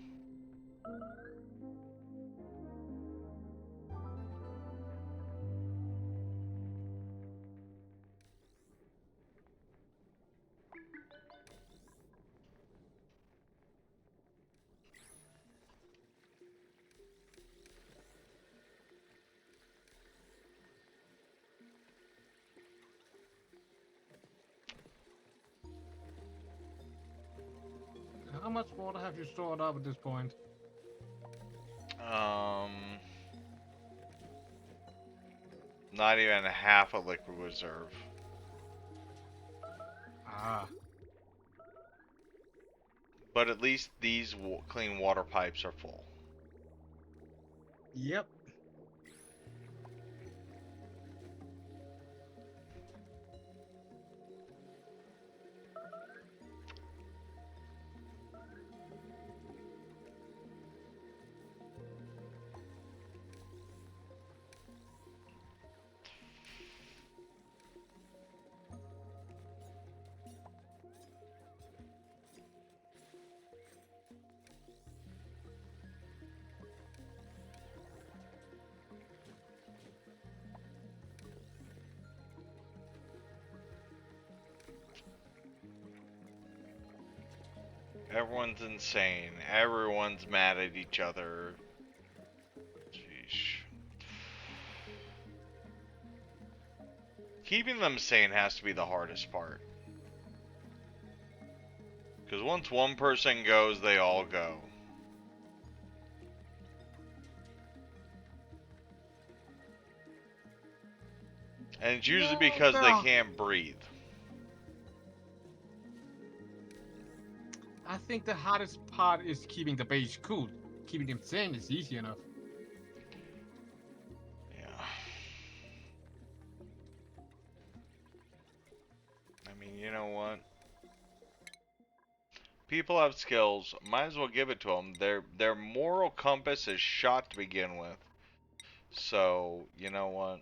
How much water have you stored up at this point? Um, Not even half a liquid reserve. Ah. But at least these clean water pipes are full. Yep. Everyone's insane. Everyone's mad at each other. Sheesh. Keeping them sane has to be the hardest part. Because once one person goes, they all go. And it's usually because they can't breathe. I think the hardest part is keeping the base cool. Keeping them sane is easy enough. Yeah. I mean, you know what? People have skills. Might as well give it to them. Their moral compass is shot to begin with. So, you know what?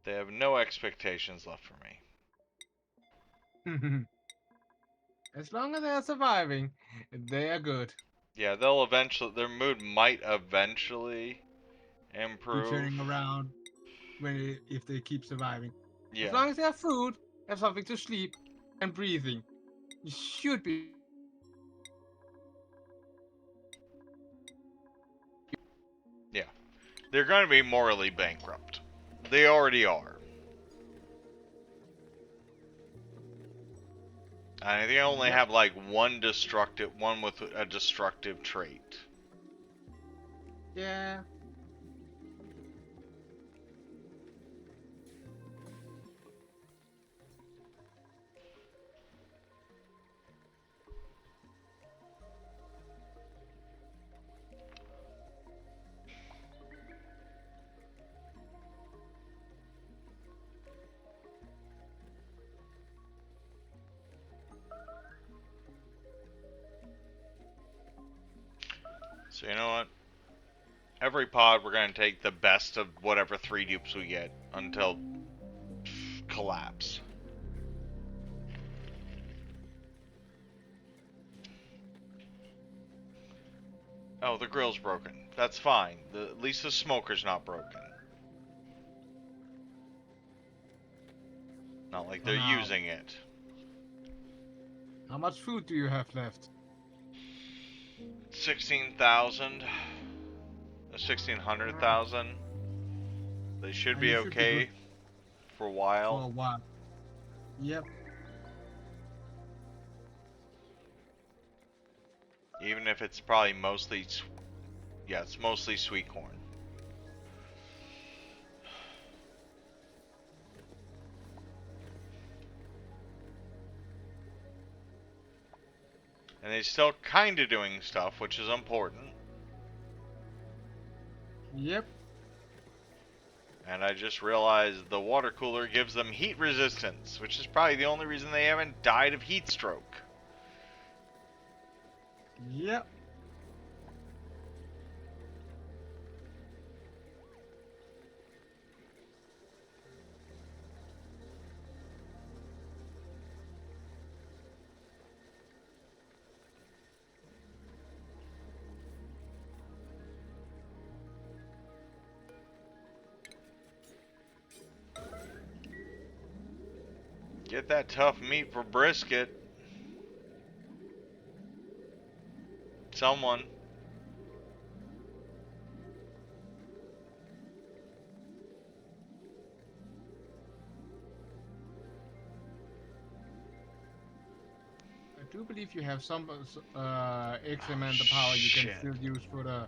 They have no expectations left for me. As long as they're surviving, they are good. Yeah, they'll eventually, their mood might eventually improve. Turning around if they keep surviving. Yeah. As long as they have food, have something to sleep, and breathing, you should be. Yeah. They're going to be morally bankrupt. They already are. I think I only have like one with a destructive trait. Yeah. So you know what? Every pod we're going to take the best of whatever 3 dupes we get until collapse. Oh, the grill's broken. That's fine. At least the smoker's not broken. Not like they're using it. How much food do you have left? 16,000. 1,600,000. They should be okay for a while. For a while. Yep. Even if it's probably mostly, yeah, it's mostly sweet corn. And they're still kind of doing stuff, which is important. Yep. And I just realized the water cooler gives them heat resistance, which is probably the only reason they haven't died of heat stroke. Yep. Get that tough meat for brisket. Someone. do believe you have some X amount of power you can Shit. still use for the.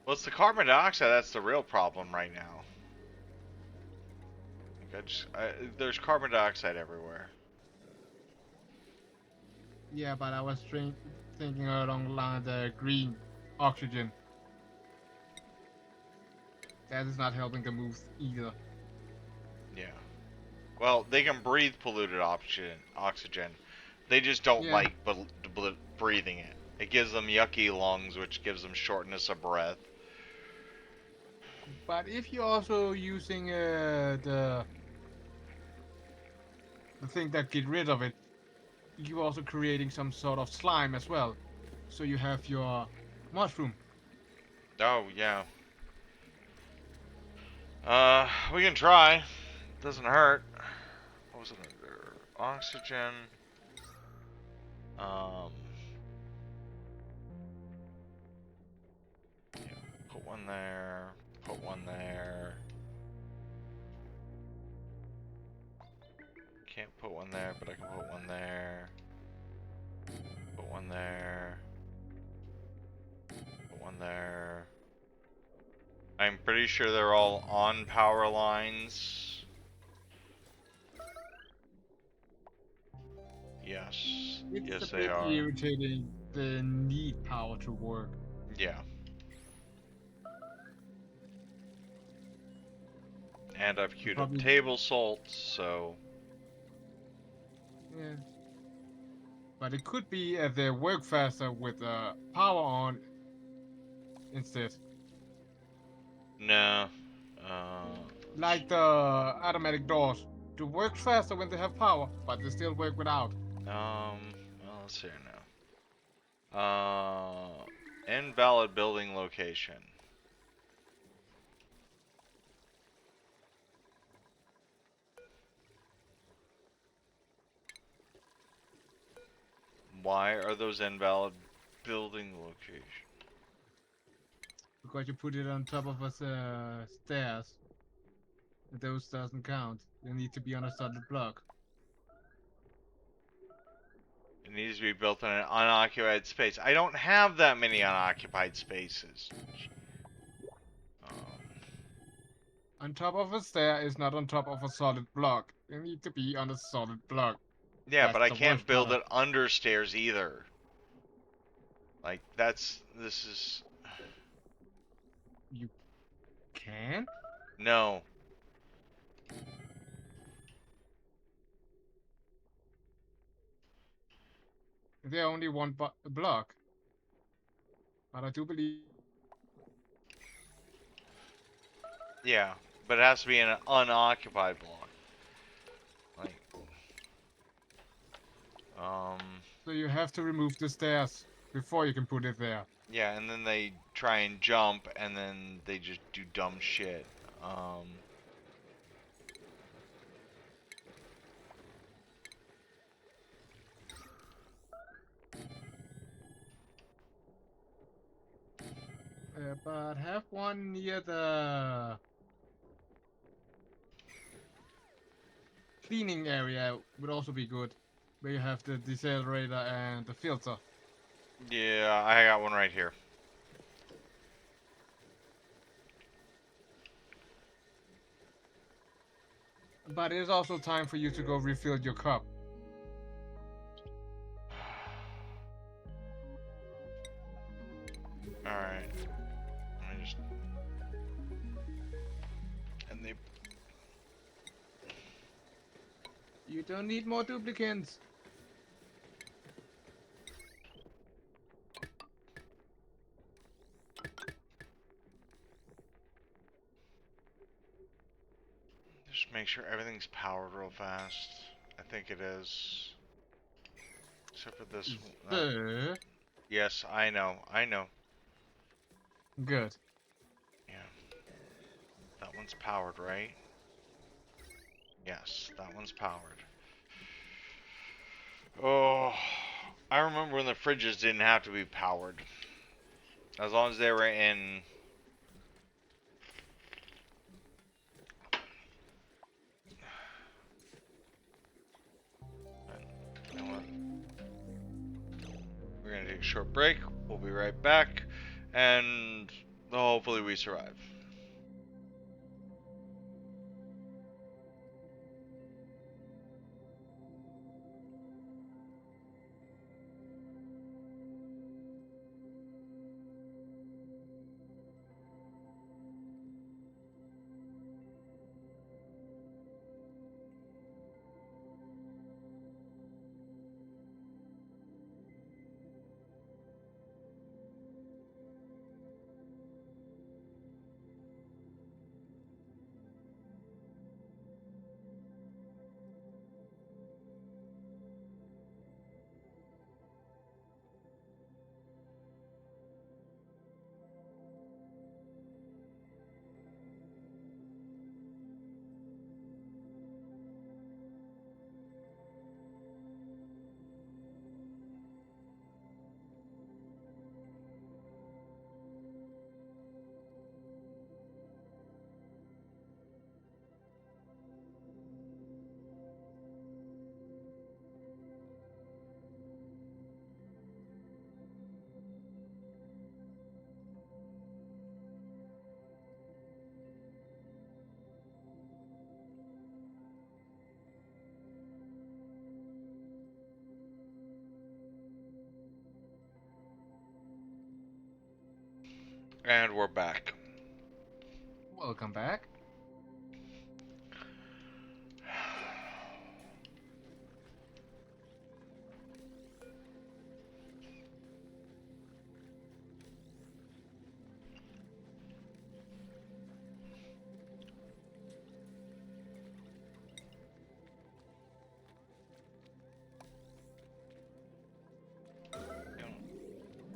Well, it's the carbon dioxide that's the real problem right now. Like there's carbon dioxide everywhere. Yeah, but I was thinking along the line of the green oxygen. That is not helping the move either. Yeah. Well, they can breathe polluted oxygen. They just don't Yeah. like breathing it. It gives them yucky lungs, which gives them shortness of breath. But if you're also using the thing that get rid of it, you're also creating some sort of slime as well. So you have your mushroom. Oh, yeah. We can try. Doesn't hurt. What was it under? Oxygen. Yeah, put one there. Put one there. Can't put one there, but I can put one there. Put one there. Put one there. I'm pretty sure they're all on power lines. Yes. It's Yes, a they bit are. irritating. They need power to work. Yeah. And I've queued up Probably- table salt, so... Yeah. But it could be they work faster with power on instead. No. Like the automatic doors. They work faster when they have power, but they still work without. Well, let's see here now. Invalid building location. Why are those invalid building locations? Because you put it on top of us stairs. Those doesn't count. They need to be on a solid block. It needs to be built in an unoccupied space. I don't have that many unoccupied spaces. On top of a stair is not on top of a solid block. They need to be on a solid block. Yeah, That's but I the can't worst build part. it under stairs either. Like, this is... You can? No. They're only one block. But I do believe. Yeah, but it has to be in an unoccupied block. Like, So you have to remove the stairs before you can put it there. yeah, and then they try and jump, and then they just do dumb shit. But have one near the cleaning area would also be good. Where you have the decelerator and the filter. Yeah, I got one right here. But it's also time for you to go refill your cup. Alright. Let me just... And they... You don't need more duplicants. Just make sure everything's powered real fast. I think it is. Except for this one. Yes, I know. Good. Yeah. That one's powered, right? Yes, that one's powered. Oh, I remember when the fridges didn't have to be powered. As long as they were in... short break. We'll be right back, and hopefully we survive. And we're back. Welcome back.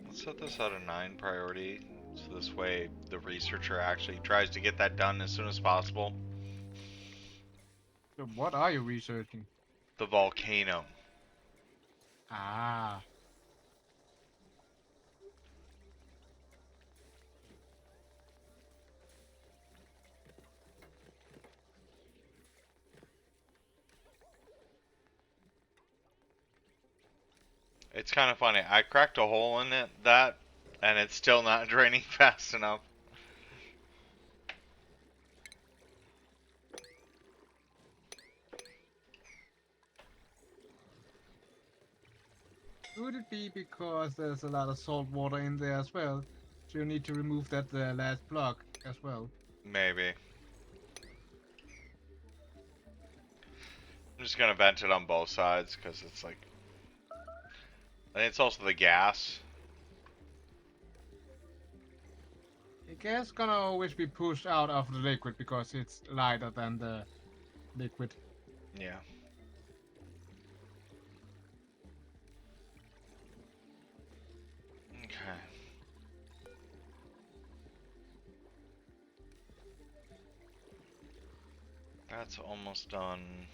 Let's set this at a 9 priority, so this way the researcher actually tries to get that done as soon as possible. So what are you researching? The volcano. Ah. It's kind of funny. I cracked a hole in that, and it's still not draining fast enough. Could it be because there's a lot of salt water in there as well? So you need to remove that last block as well. Maybe. I'm just gonna vent it on both sides because it's like. I think it's also the gas. The gas gonna always be pushed out of the liquid because it's lighter than the liquid. Yeah. Okay. That's almost done.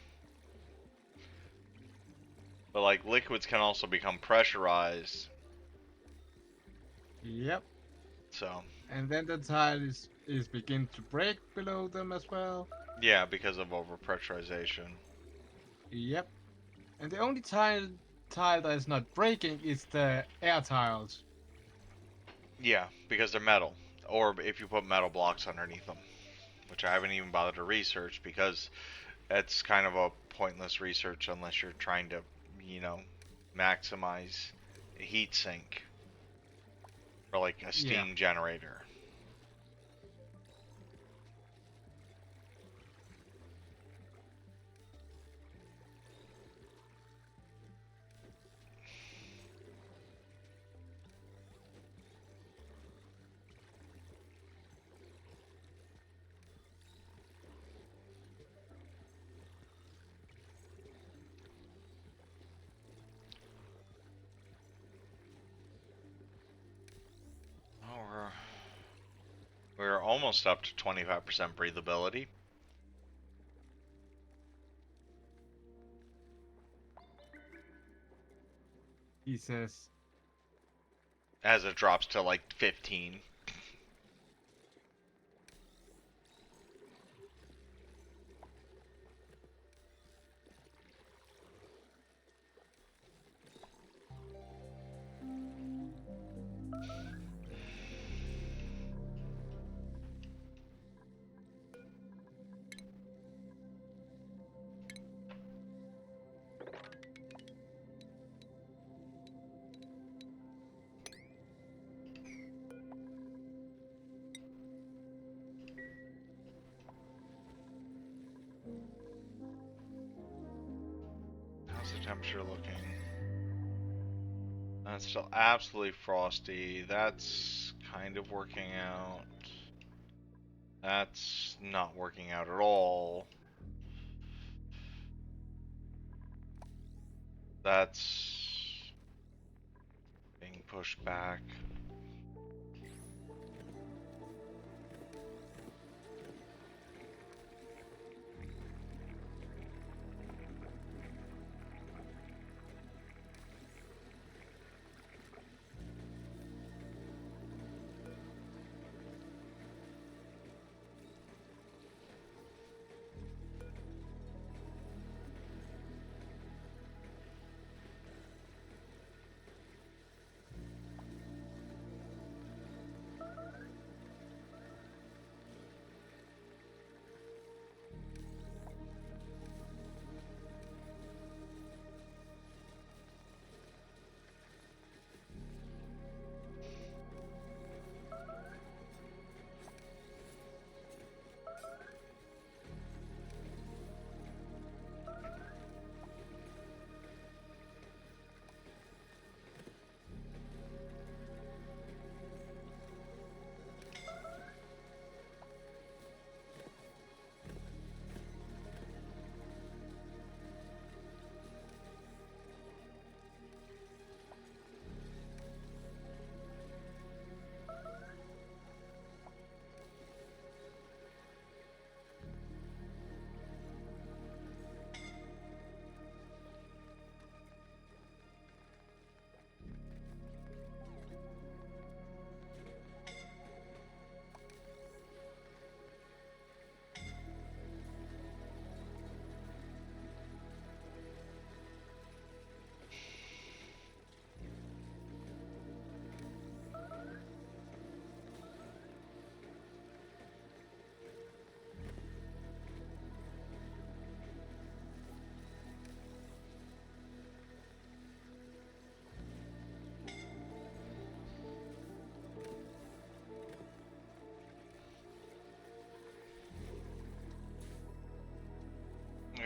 But like liquids can also become pressurized. Yep. So. And then the tile is begin to break below them as well. Yeah, because of overpressurization. Yep. And the only tile that is not breaking is the air tiles. Yeah, because they're metal. Or if you put metal blocks underneath them. Which I haven't even bothered to research because it's kind of a pointless research unless you're trying to, you know, maximize a heat sink. Or like a steam generator. Oh, we're almost up to 25% breathability. He says. As it drops to like 15. the temperature looking? That's still absolutely frosty. That's kind of working out. That's not working out at all. That's being pushed back.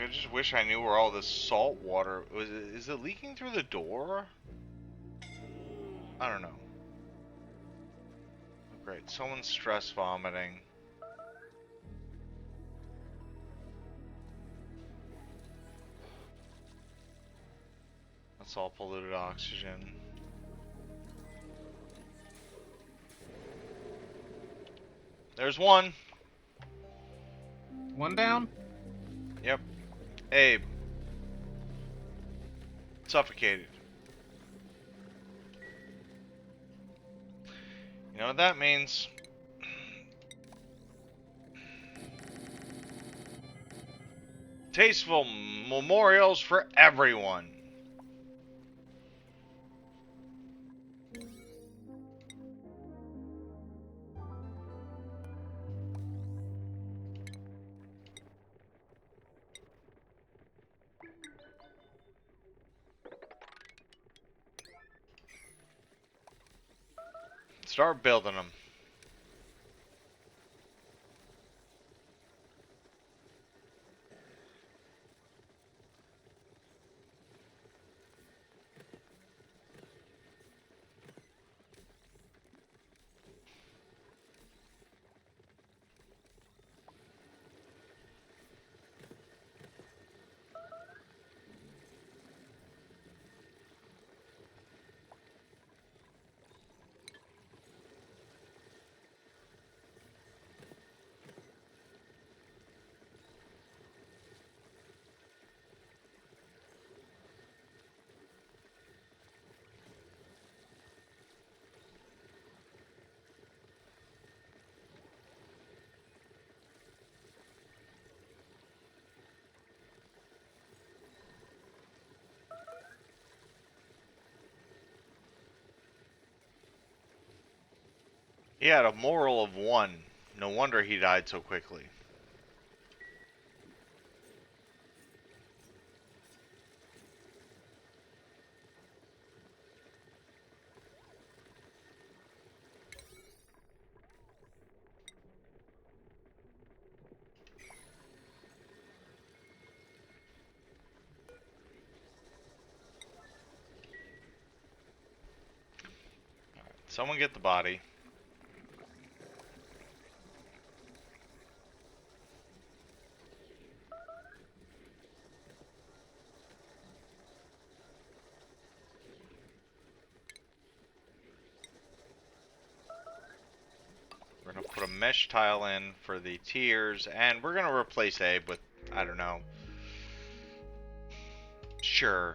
I just wish I knew where all this salt water was. Is it leaking through the door? I don't know. Oh, great, someone's stress vomiting. That's all polluted oxygen. There's one. One down? Yep. Abe. Suffocated. You know what that means? Tasteful memorials for everyone. Start building them. He had a moral of 1. No wonder he died so quickly. Someone get the body. We're gonna put a mesh tile in for the tiers, and we're gonna replace Abe with, I don't know. Sure.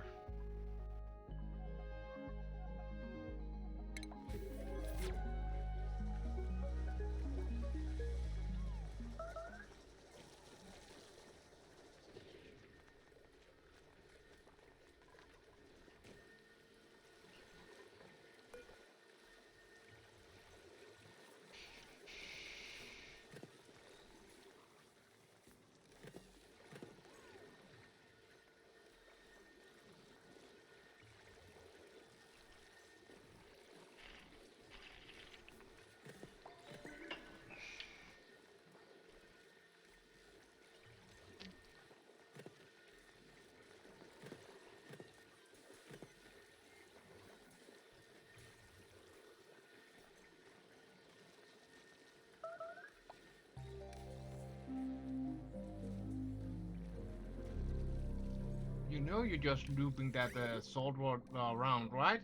You know you're just looping that salt rod around, right?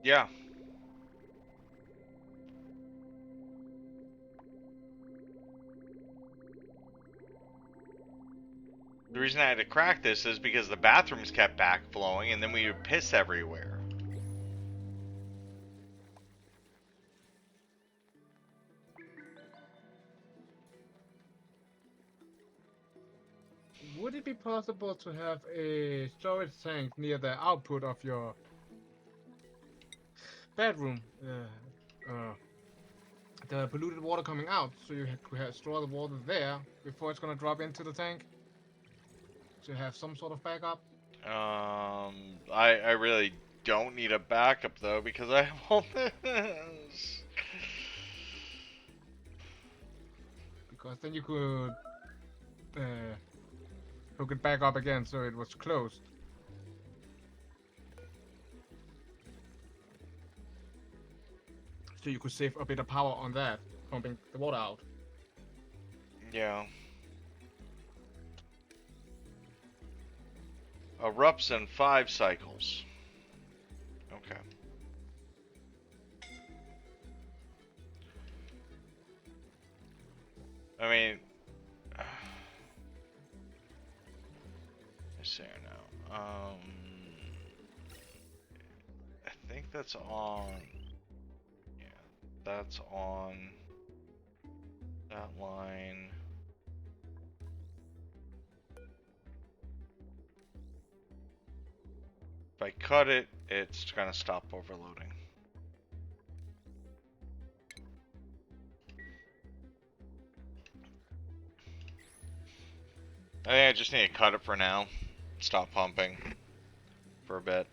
Yeah. The reason I had to crack this is because the bathrooms kept backflowing and then we would piss everywhere. Would it be possible to have a storage tank near the output of your bedroom? The polluted water coming out, so you could store the water there before it's gonna drop into the tank. To have some sort of backup. I really don't need a backup though because I have all this. Because then you could hook it back up again so it was closed. So you could save a bit of power on that, pumping the water out. Yeah. Erupts in 5 cycles. Okay. I mean, let's see here now. I think that's on. Yeah, that's on that line. If I cut it, it's gonna stop overloading. I think I just need to cut it for now. Stop pumping for a bit.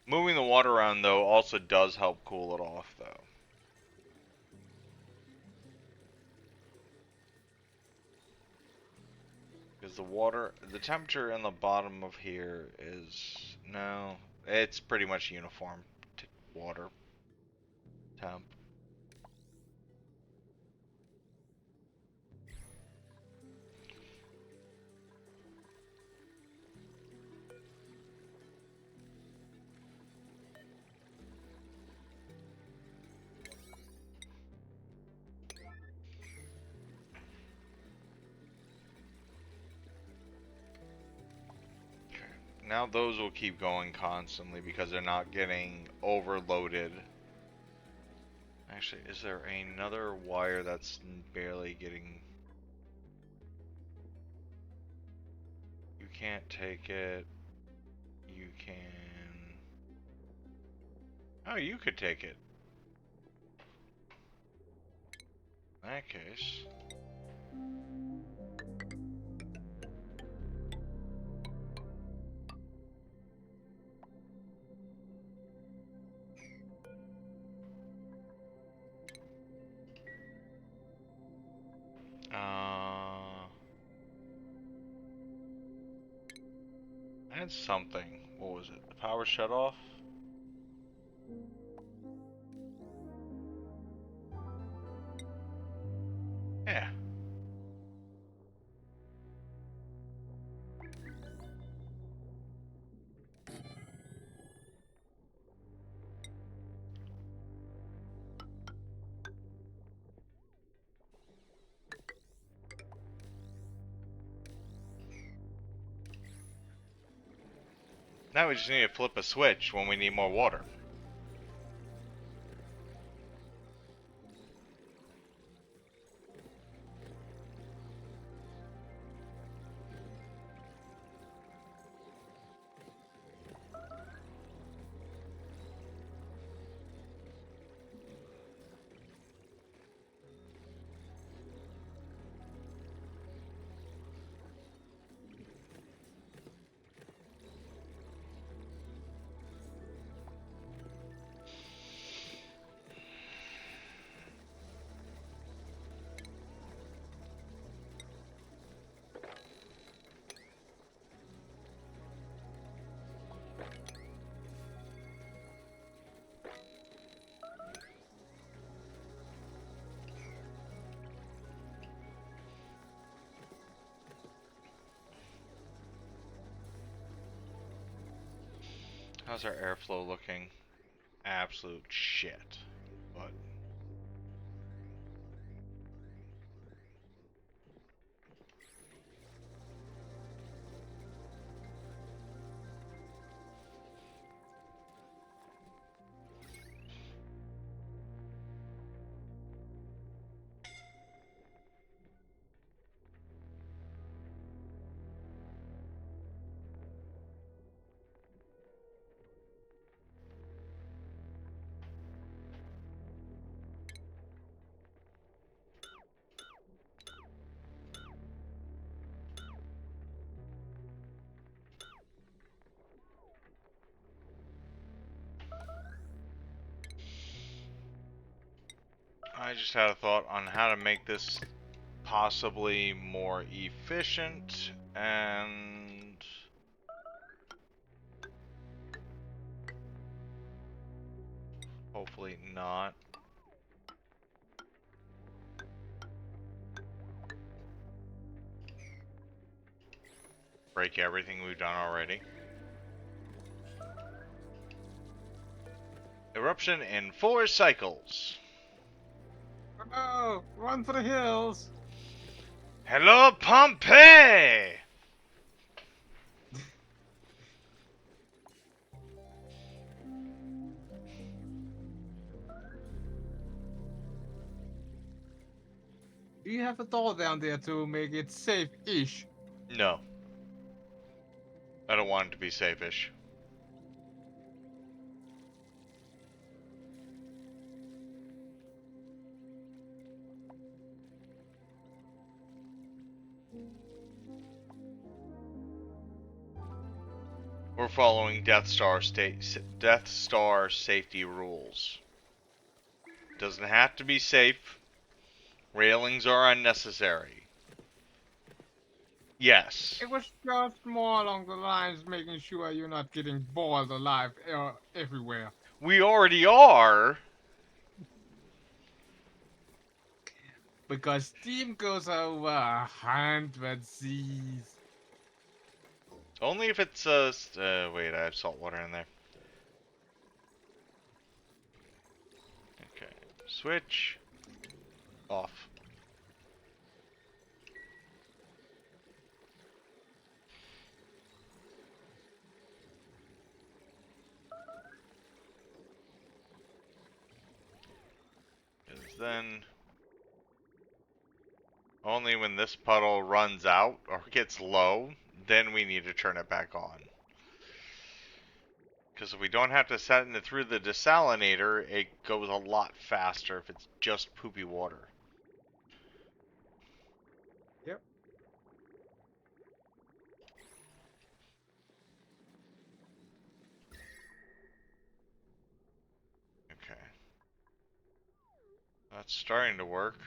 Moving the water around though also does help cool it off though. Because the temperature in the bottom of here is, no, it's pretty much uniform water temp. Now those will keep going constantly because they're not getting overloaded. Actually, is there another wire that's barely getting... You can't take it. You can... Oh, you could take it. In that case... And something. What was it? The power shut off? Yeah. Now we just need to flip a switch when we need more water. How's our airflow looking? Absolute shit. But I just had a thought on how to make this possibly more efficient and hopefully not. Break everything we've done already. Eruption in 4 cycles. Oh, run for the hills! Hello, Pompeii! Do you have a door down there to make it safe-ish? No. I don't want it to be safe-ish. We're following Death Star safety rules. Doesn't have to be safe. Railings are unnecessary. Yes. It was just more along the lines making sure you're not getting boiled alive everywhere. We already are. Because steam goes over 100 Cs. Only if it's wait, I have salt water in there. Okay. Switch. Off. Because then only when this puddle runs out or gets low, then we need to turn it back on. Because if we don't have to send it through the desalinator, it goes a lot faster if it's just poopy water. Yep. Okay. That's starting to work.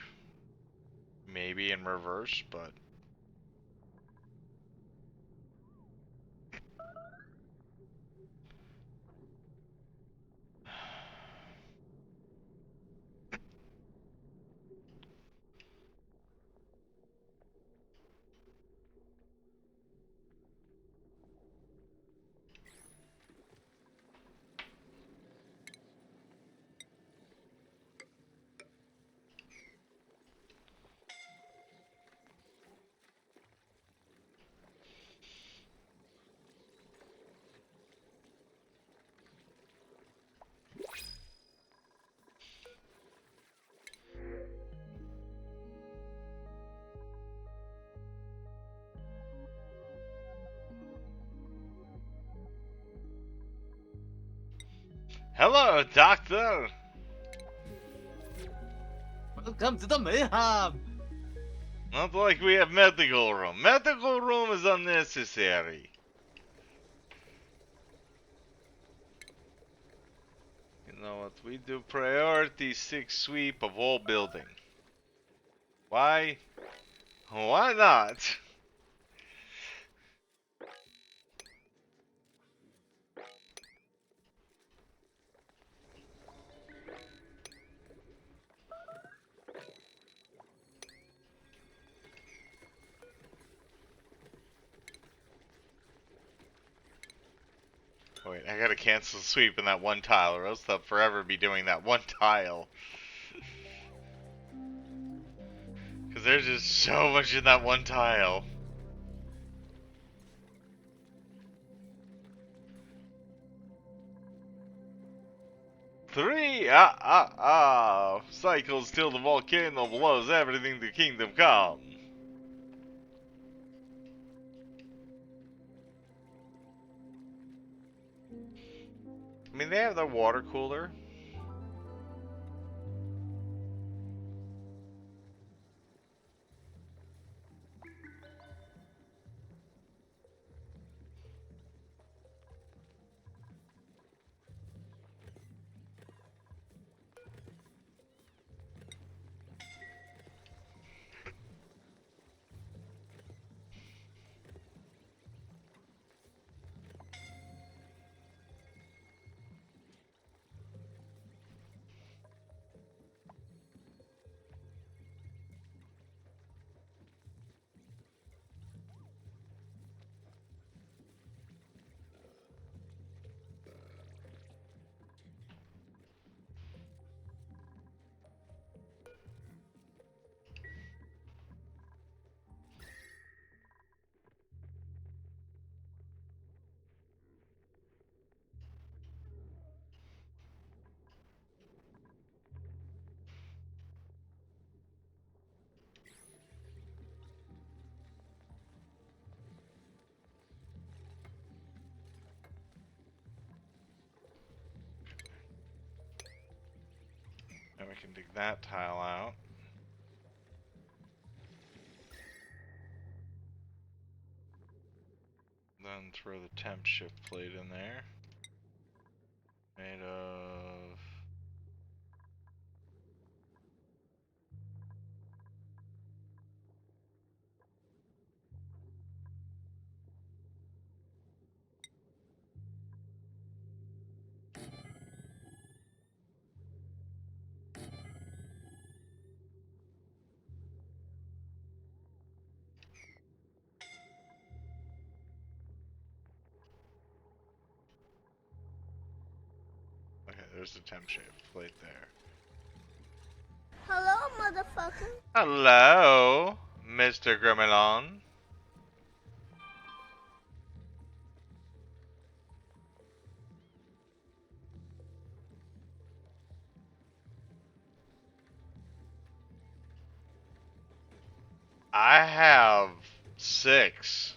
Maybe in reverse, but Hello, Doctor. Welcome to the mayhem. Not like we have medical room. Medical room is unnecessary. You know what? We do priority 6 sweep of all building. Why? Why not? Wait, I gotta cancel the sweep in that one tile, or else they'll forever be doing that one tile. Because there's just so much in that one tile. Three! Cycles till the volcano blows everything to kingdom come. I mean, they have their water cooler. And we can dig that tile out. Then throw the temp shift plate in there. Made of... Okay, there's the temp shift plate there. Hello, motherfucker. Hello, Mr. Grimelon. I have 6.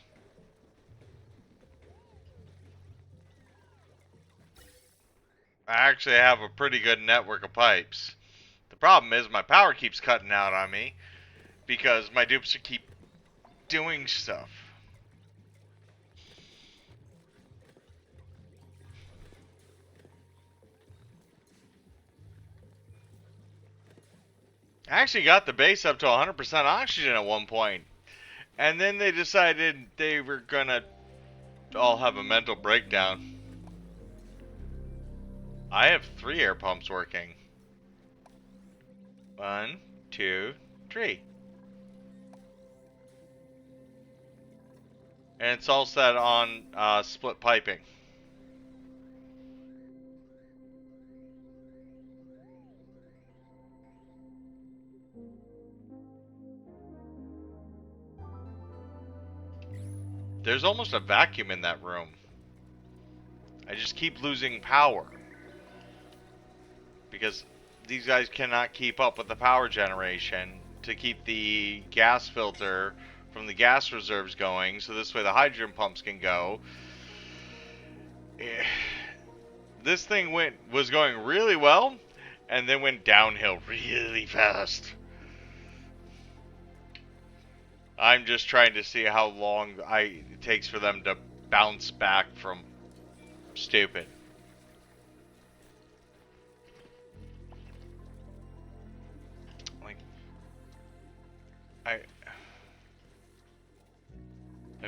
I actually have a pretty good network of pipes. The problem is my power keeps cutting out on me because my dupes keep doing stuff. I actually got the base up to 100% oxygen at one point, and then they decided they were gonna all have a mental breakdown. I have 3 air pumps working. 1, 2, 3. And it's all set on split piping. There's almost a vacuum in that room. I just keep losing power. Because these guys cannot keep up with the power generation to keep the gas filter from the gas reserves going, so this way the hydrogen pumps can go. this thing was going really well, and then went downhill really fast. I'm just trying to see how long it takes for them to bounce back from stupid. Like,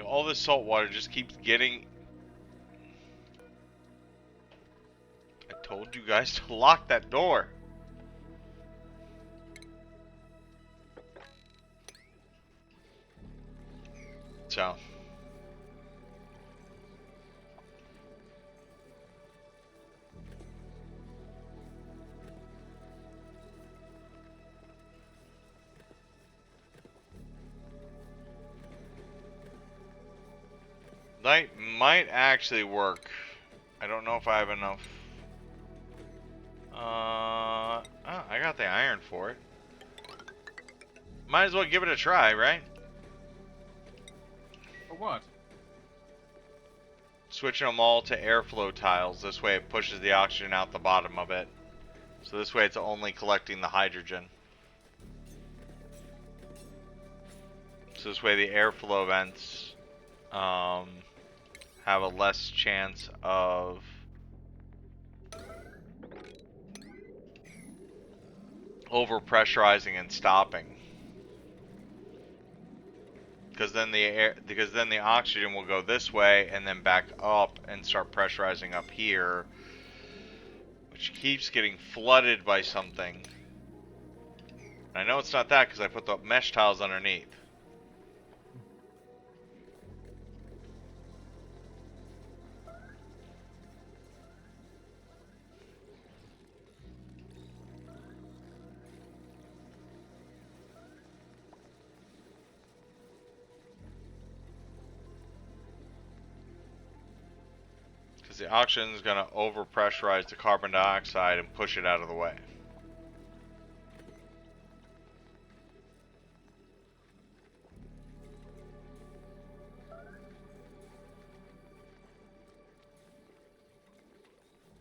all this salt water just keeps getting. I told you guys to lock that door. So. That might actually work. I don't know if I have enough. Oh, I got the iron for it. Might as well give it a try, right? For what? Switching them all to airflow tiles. This way it pushes the oxygen out the bottom of it. So this way it's only collecting the hydrogen. So this way the airflow vents have a less chance of overpressurizing and stopping. Because then the oxygen will go this way and then back up and start pressurizing up here, which keeps getting flooded by something. I know it's not that because I put the mesh tiles underneath. The oxygen is going to overpressurize the carbon dioxide and push it out of the way.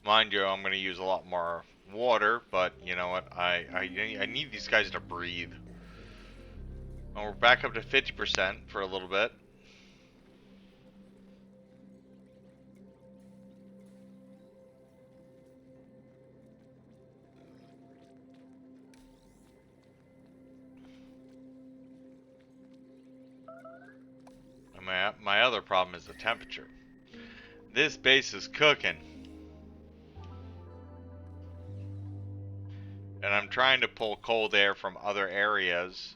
Mind you, I'm going to use a lot more water, but you know what? I need these guys to breathe. And we're back up to 50% for a little bit. My other problem is the temperature. This base is cooking. And I'm trying to pull cold air from other areas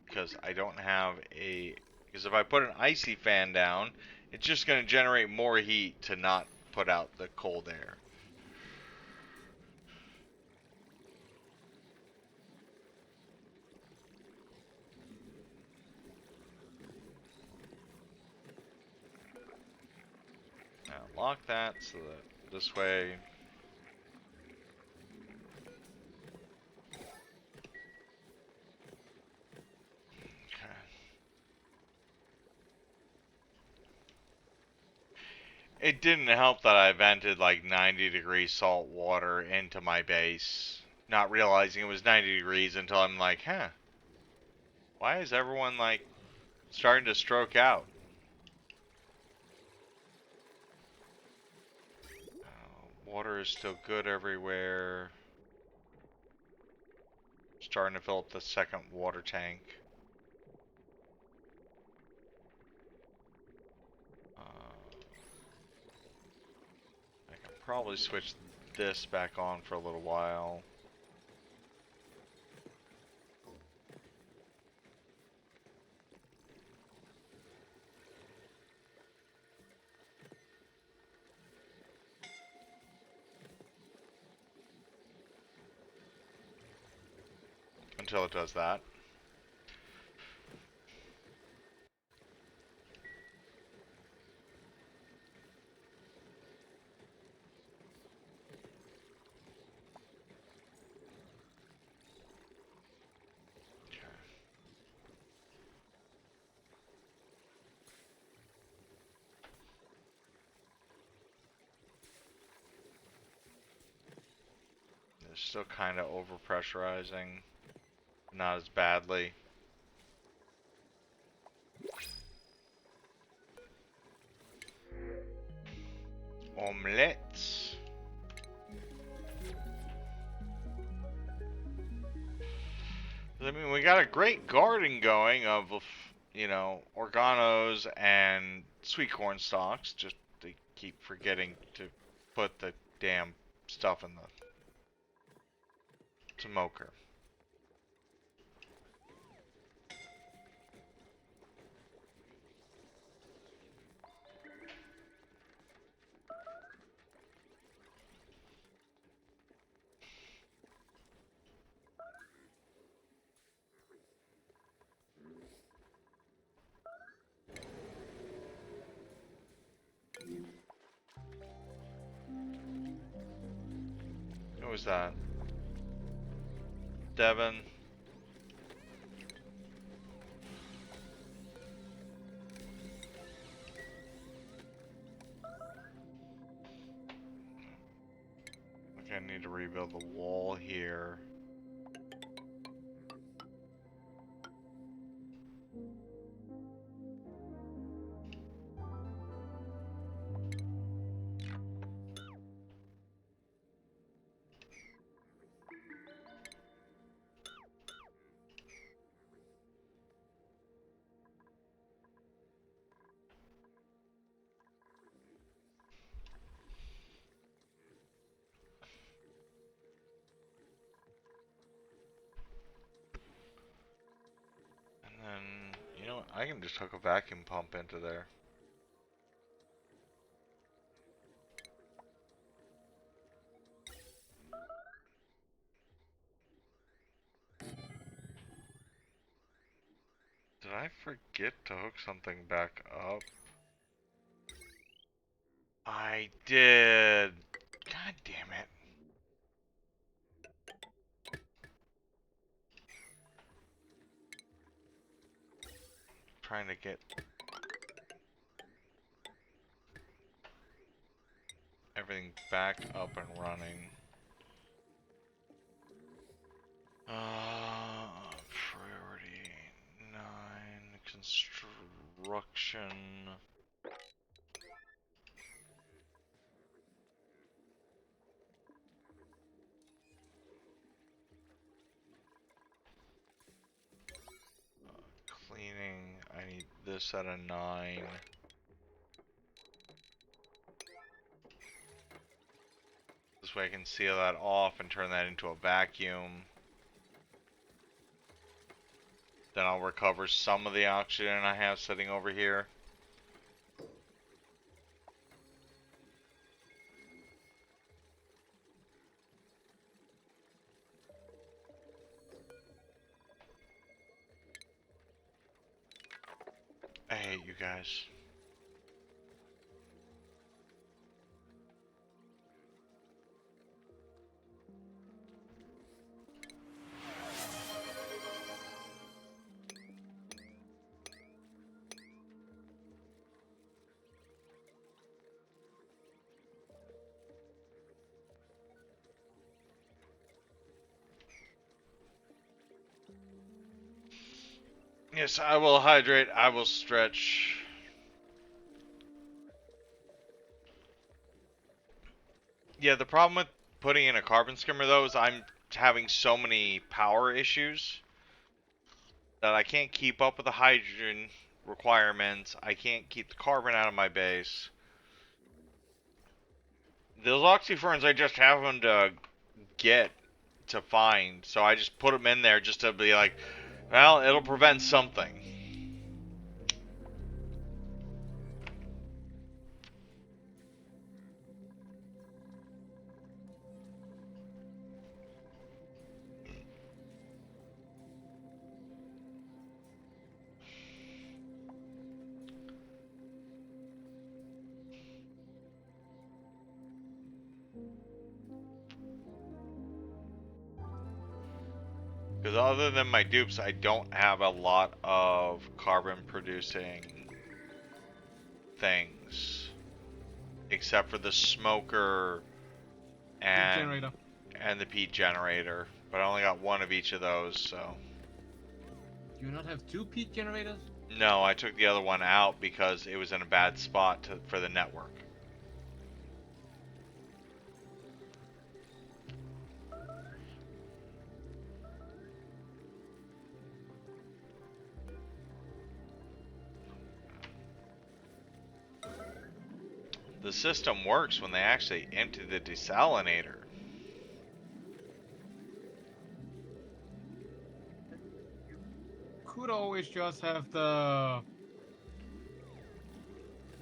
because I don't have because if I put an icy fan down, it's just going to generate more heat to not put out the cold air. Lock that so that this way. Okay. It didn't help that I vented like 90-degree salt water into my base, not realizing it was 90 degrees until I'm like, huh, why is everyone like starting to stroke out? Water is still good everywhere. Starting to fill up the second water tank. I can probably switch this back on for a little while. Until it does that. still kind of overpressurizing. Not as badly. Omelettes. I mean, we got a great garden going of, you know, organos and sweet corn stalks. Just they keep forgetting to put the damn stuff in the smoker. What was that? Devin? Okay, I need to rebuild the wall here. And then, you know what? I can just hook a vacuum pump into there. Did I forget to hook something back up? I did. God damn it. Trying to get everything back up and running. Priority 9, construction. Cleaning, I need this at a 9. This way I can seal that off and turn that into a vacuum. Then I'll recover some of the oxygen I have sitting over here. I hate you guys. Yes, I will hydrate, I will stretch. Yeah, the problem with putting in a carbon skimmer though is I'm having so many power issues that I can't keep up with the hydrogen requirements. I can't keep the carbon out of my base. Those oxyferns I just happen to get to find, so I just put them in there just to be like, well, it'll prevent something. Because other than my dupes, I don't have a lot of carbon producing things. Except for the smoker and Generator. and the peat generator, but I only got one of each of those, so. Do you not have 2 peat generators? No, I took the other one out because it was in a bad spot for the network. The system works when they actually empty the desalinator. Could always just have the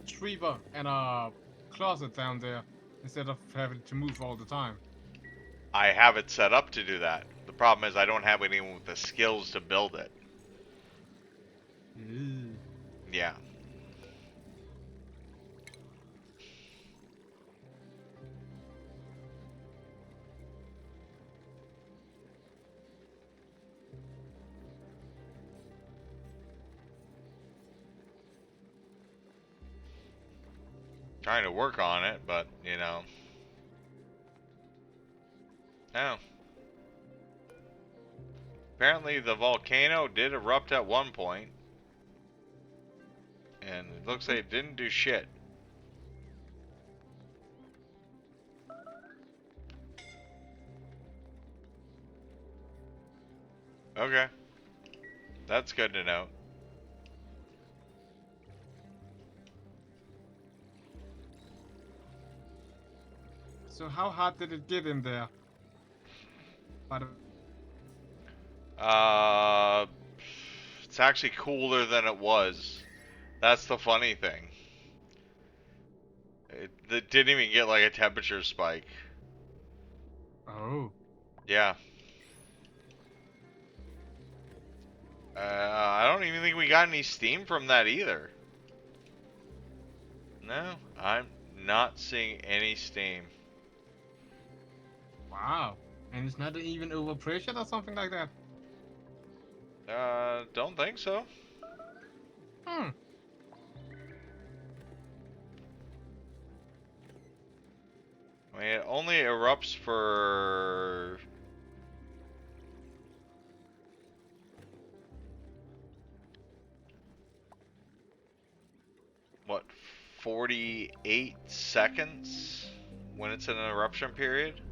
retriever and a closet down there instead of having to move all the time. I have it set up to do that. The problem is I don't have anyone with the skills to build it. Yeah. Trying to work on it, but, you know. Oh. Apparently the volcano did erupt at one point. And it looks like it didn't do shit. Okay. That's good to know. So how hard did it get in there? By the It's actually cooler than it was. That's the funny thing. It didn't even get like a temperature spike. Oh. Yeah. I don't even think we got any steam from that either. No, I'm not seeing any steam. Wow. And it's not even overpressured or something like that? Don't think so. Hmm. I mean, it only erupts for... what, 48 seconds when it's in an eruption period?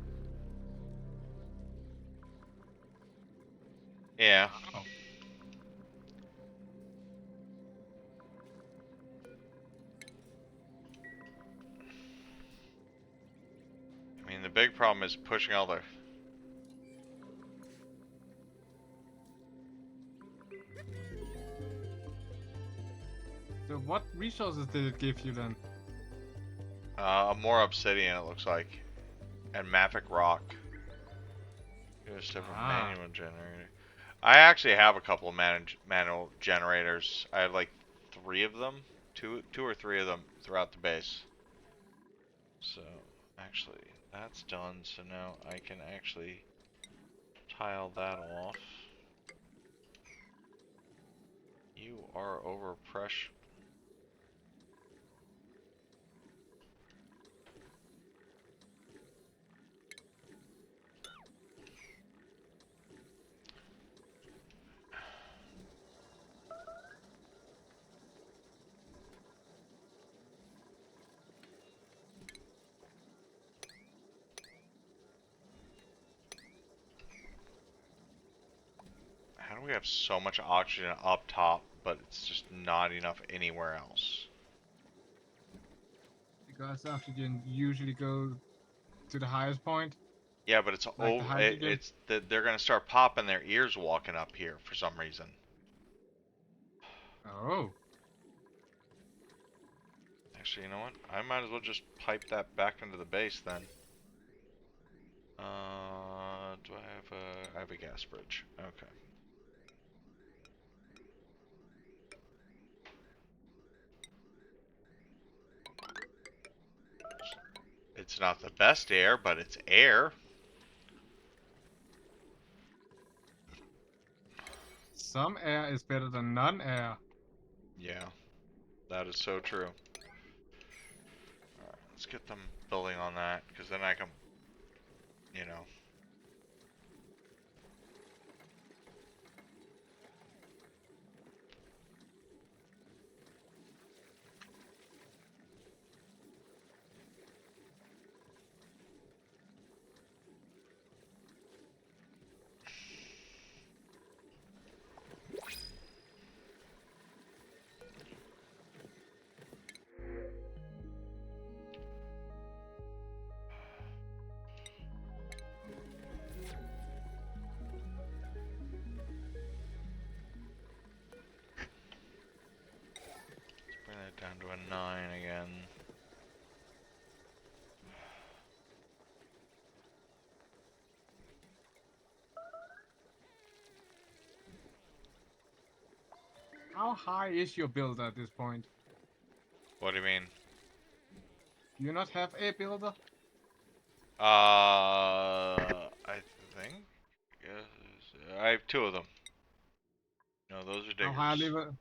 Yeah. Oh. I mean, the big problem is pushing all the... So what resources did it give you then? more obsidian, it looks like. And mafic rock. Here's different manual generator. I actually have a couple of manual generators. I have like 3 of them. Two or three of them throughout the base. So, actually, that's done. So now I can actually tile that off. You are overpressed. How do we have so much oxygen up top, but it's just not enough anywhere else? Because oxygen usually go to the highest point. Yeah, but it's Like the hydrogen? it's that they're gonna start popping their ears walking up here for some reason. Oh. Actually, you know what? I might as well just pipe that back into the base then. Do I have a gas bridge? Okay. It's not the best air, but it's air. Some air is better than none air. Yeah, that is so true. Alright, let's get them building on that, because then I can, you know, 9 again. How high is your builder at this point? What do you mean? Do you not have a builder? I think. Yes, I have 2 of them. No, those are How high diggers. level?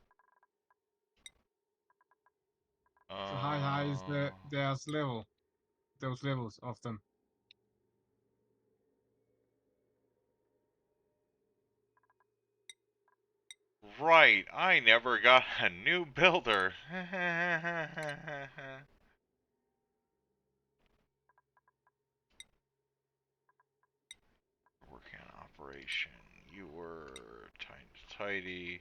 So how high is their level? Those levels of them. Right, I never got a new builder. Working on operation. You were tidy.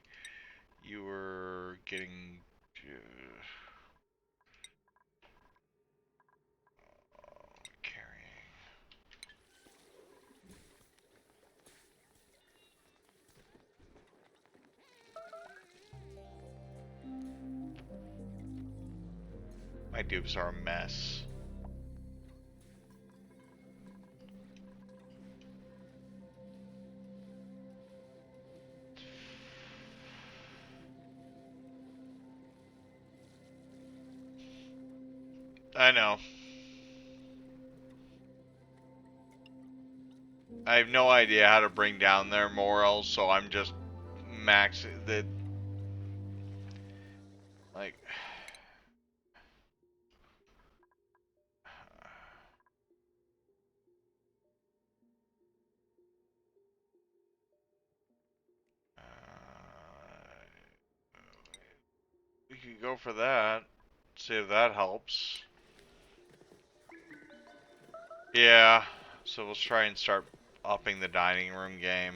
You were getting carrying. My dupes are a mess. I know. I have no idea how to bring down their morals, so I'm just maxing the like. We could go for that. See if that helps. Yeah. So we'll try and start upping the dining room game.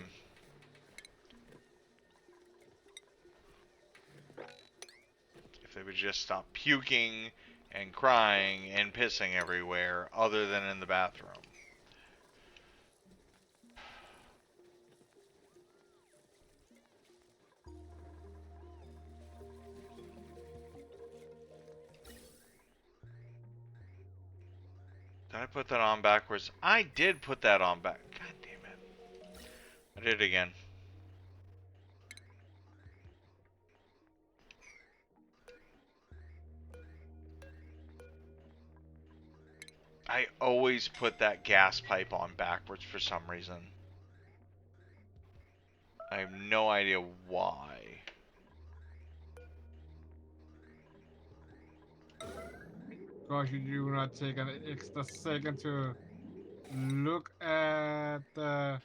If they would just stop puking and crying and pissing everywhere other than in the bathroom. Did I put that on backwards? I did put that on back. God damn it. I did it again. I always put that gas pipe on backwards for some reason. I have no idea why. Gosh, you do not take an extra second to look at the.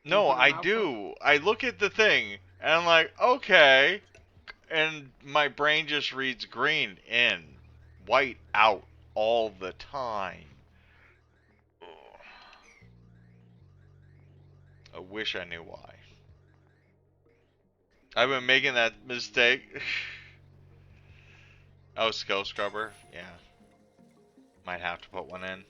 No, I do. I look at the thing and I'm like, okay. And my brain just reads green in, white out all the time. I wish I knew why. I've been making that mistake. Oh, skill scrubber? Yeah. Might have to put one in.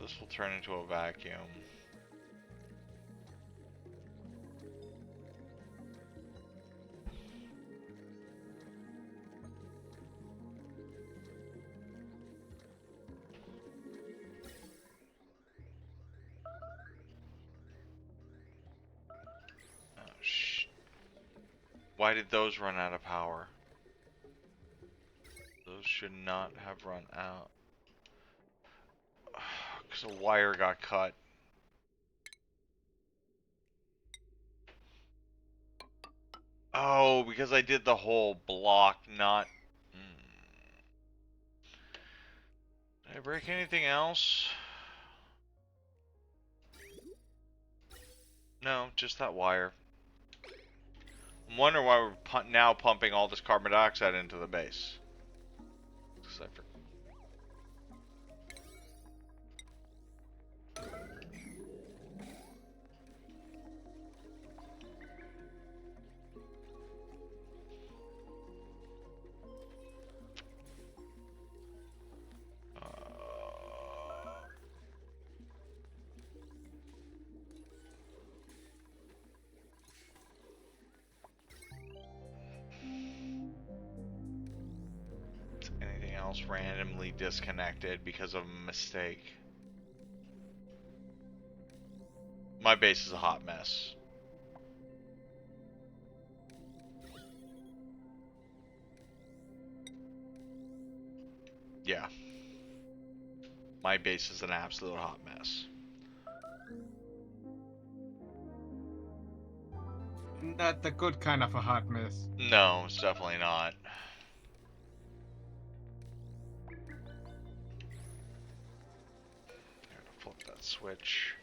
This will turn into a vacuum. Oh, shh. Why did those run out of power? Those should not have run out. Because a wire got cut. Oh, because I did the whole block, not... Did I break anything else? No, just that wire. I'm wondering why we're now pumping all this carbon dioxide into the base. else randomly disconnected because of a mistake. My base is a hot mess. Yeah. My base is an absolute hot mess. Not the good kind of a hot mess. No, it's definitely not. Flip that switch.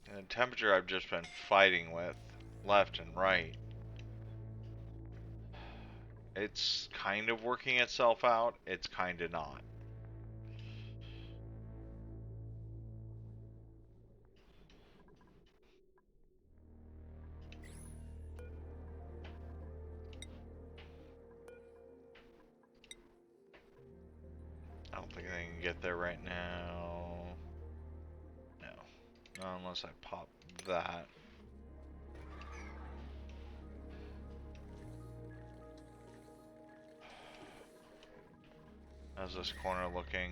And the temperature I've just been fighting with, left and right, it's kind of working itself out, it's kind of not. I don't think I can get there right now. No. Not unless I pop that. How's this corner looking?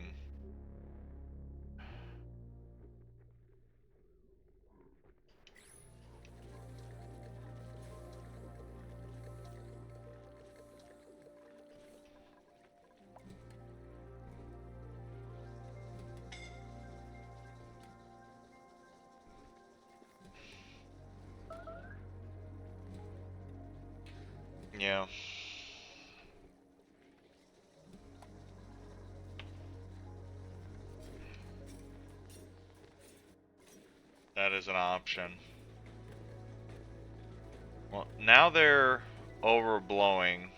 Yeah. That is an option. Well, now they're overblowing.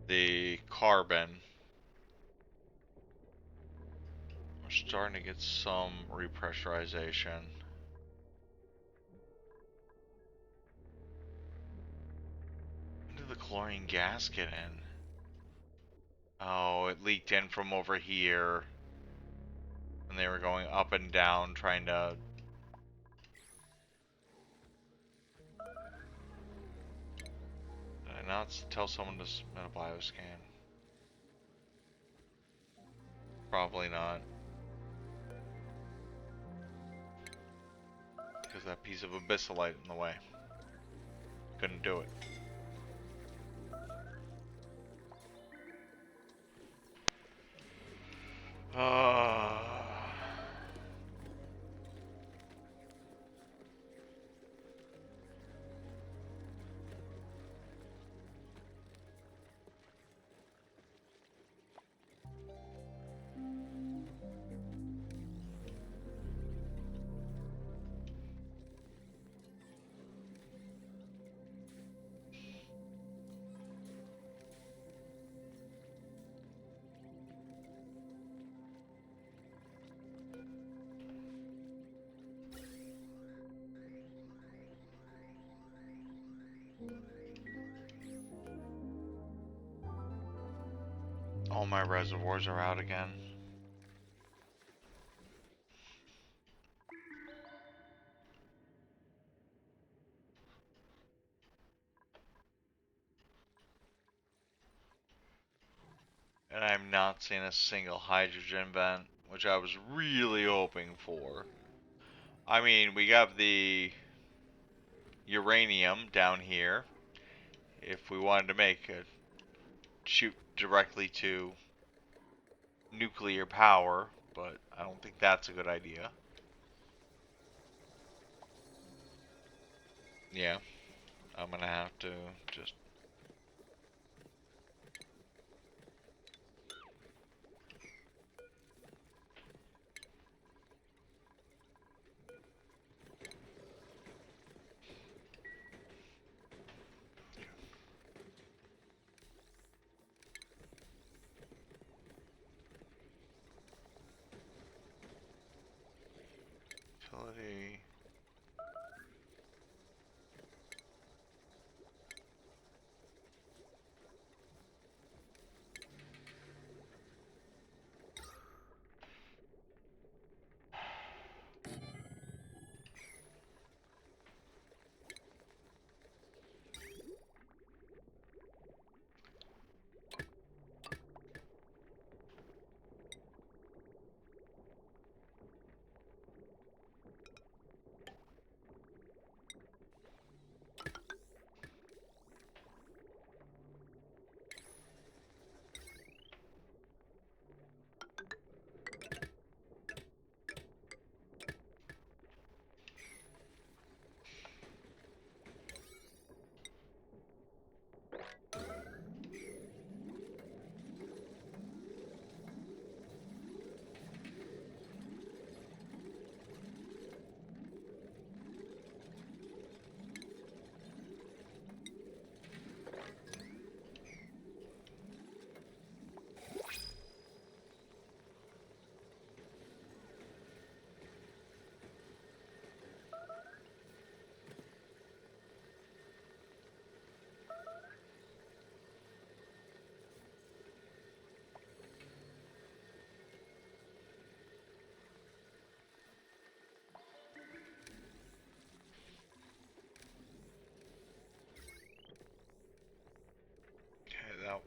The carbon. We're starting to get some repressurization. When did the chlorine gas get in? Oh, it leaked in from over here. And they were going up and down trying to... Did I not tell someone to submit a bioscan? Probably not. Because that piece of abyssalite in the way. Couldn't do it. All my reservoirs are out again. And I'm not seeing a single hydrogen vent, which I was really hoping for. I mean, we got the uranium down here. If we wanted to make a shoot directly to nuclear power, but I don't think that's a good idea. Yeah, I'm gonna have to just... Utility...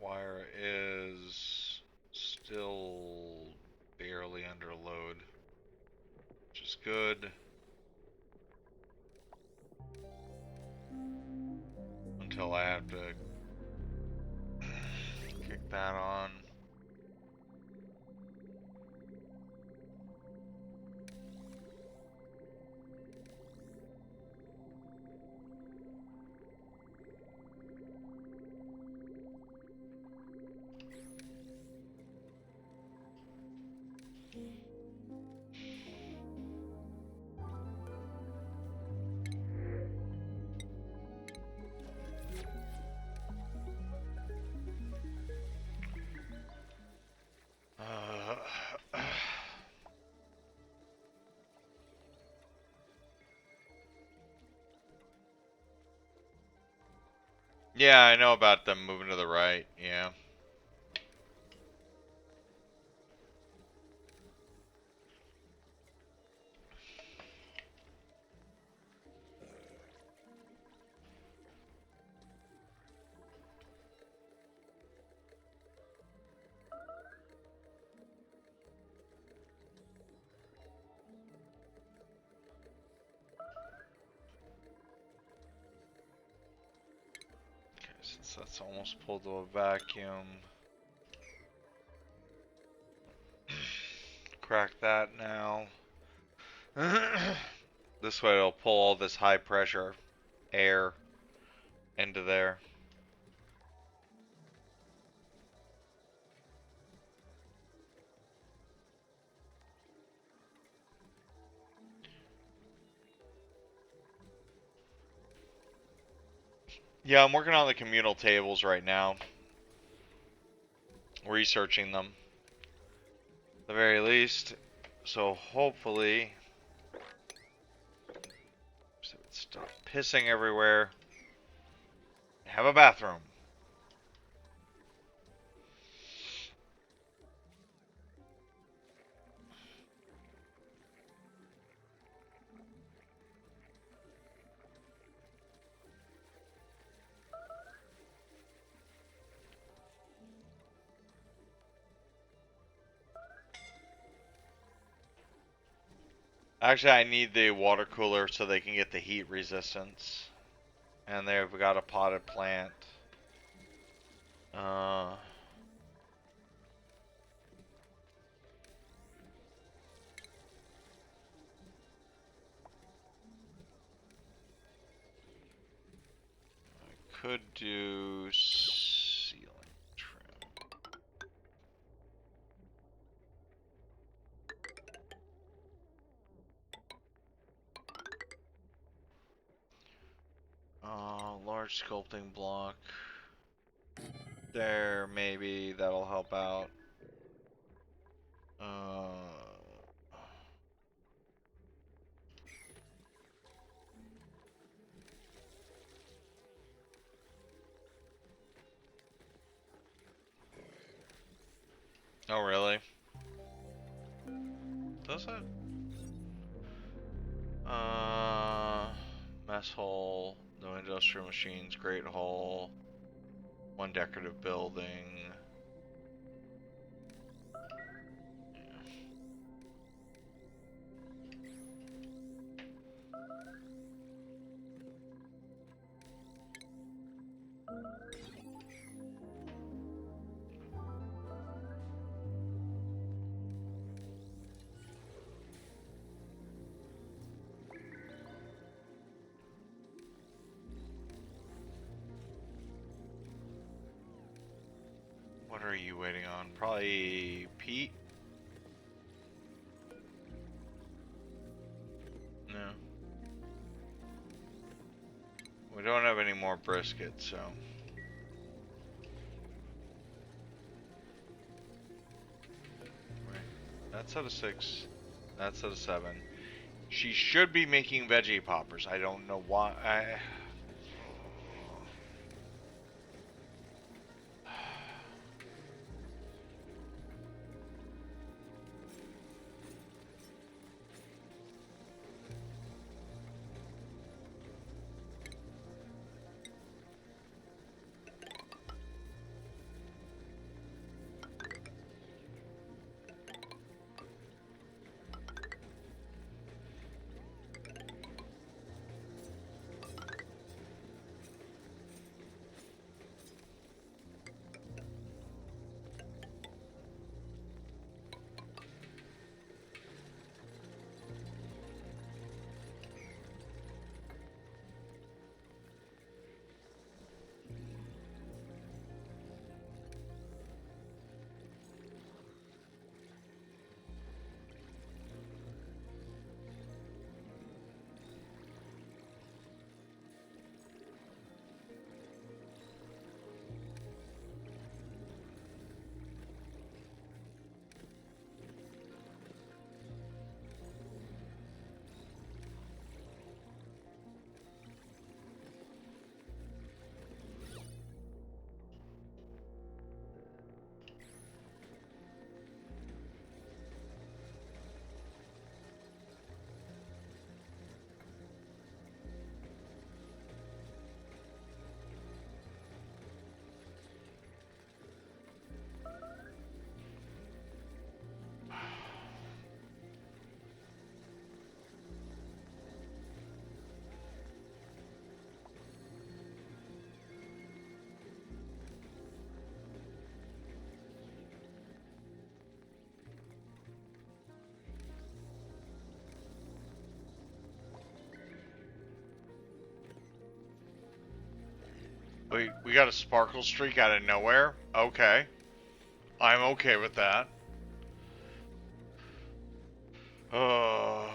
wire is still barely under load, which is good. Until I have to kick that on. Yeah, I know about them moving to the right, yeah. Okay, since that's almost pulled to a vacuum. Crack that now. This way it'll pull all this high pressure air into there. Yeah, I'm working on the communal tables right now. Researching them. At the very least. So hopefully... Stop pissing everywhere. Have a bathroom. Actually, I need the water cooler so they can get the heat resistance. And they've got a potted plant. I could do ceiling trim. Large sculpting block. There, maybe that'll help out. Oh, really? Does it? Mess hall, no industrial machines, great hall, one decorative building. What are you waiting on? Probably Pete? No. We don't have any more brisket, so. Wait, that's at a 6. That's at a 7. She should be making veggie poppers. I don't know why. Wait, we got a sparkle streak out of nowhere? Okay. I'm okay with that. Oh.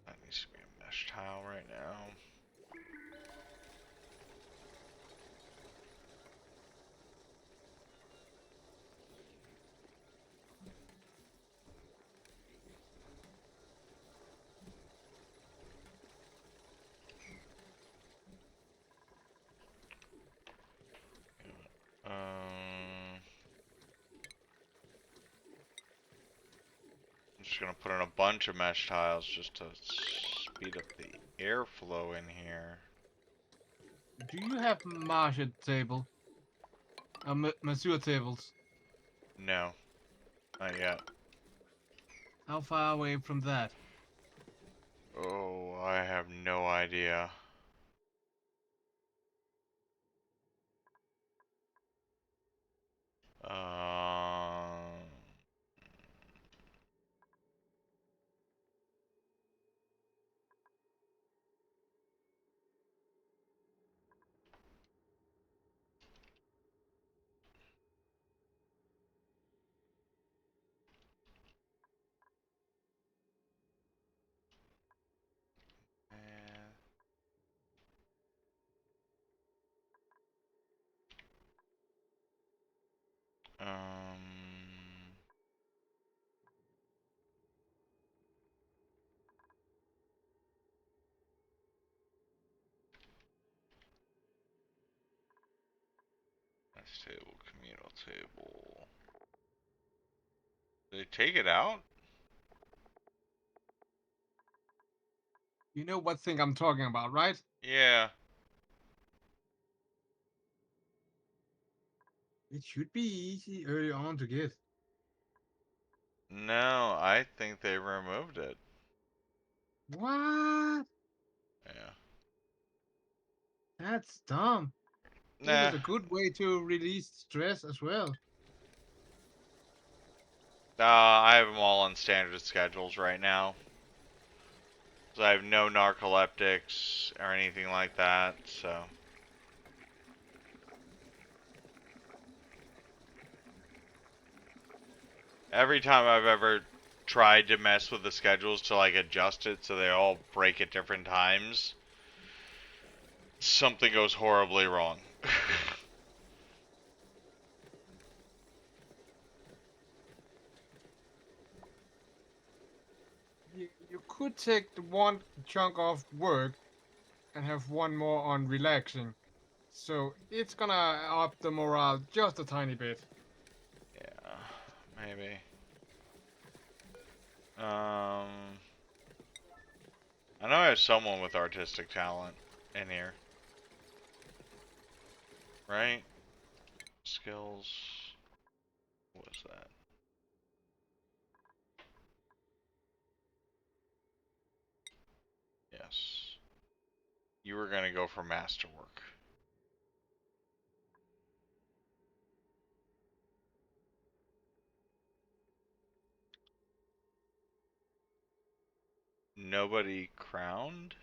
That needs to be a mesh tile right now. I'm just gonna put in a bunch of mesh tiles just to speed up the airflow in here. Do you have Marshall table? Masur tables? No, not yet. How far away from that? Oh, I have no idea. Um, eh, um, Next table, communal table. Did they take it out? You know what thing I'm talking about, right? Yeah. It should be easy early on to get. No, I think they removed it. What? Yeah. That's dumb. It Nah. is a good way to release stress as well. I have them all on standard schedules right now. So I have no narcoleptics or anything like that, so. Every time I've ever tried to mess with the schedules to like adjust it so they all break at different times, something goes horribly wrong. You could take the one chunk off work and have one more on relaxing. So it's gonna up the morale just a tiny bit. Yeah, maybe. I know I have someone with artistic talent in here. Right? Skills. What was that? Yes. You were gonna go for masterwork. Nobody crowned?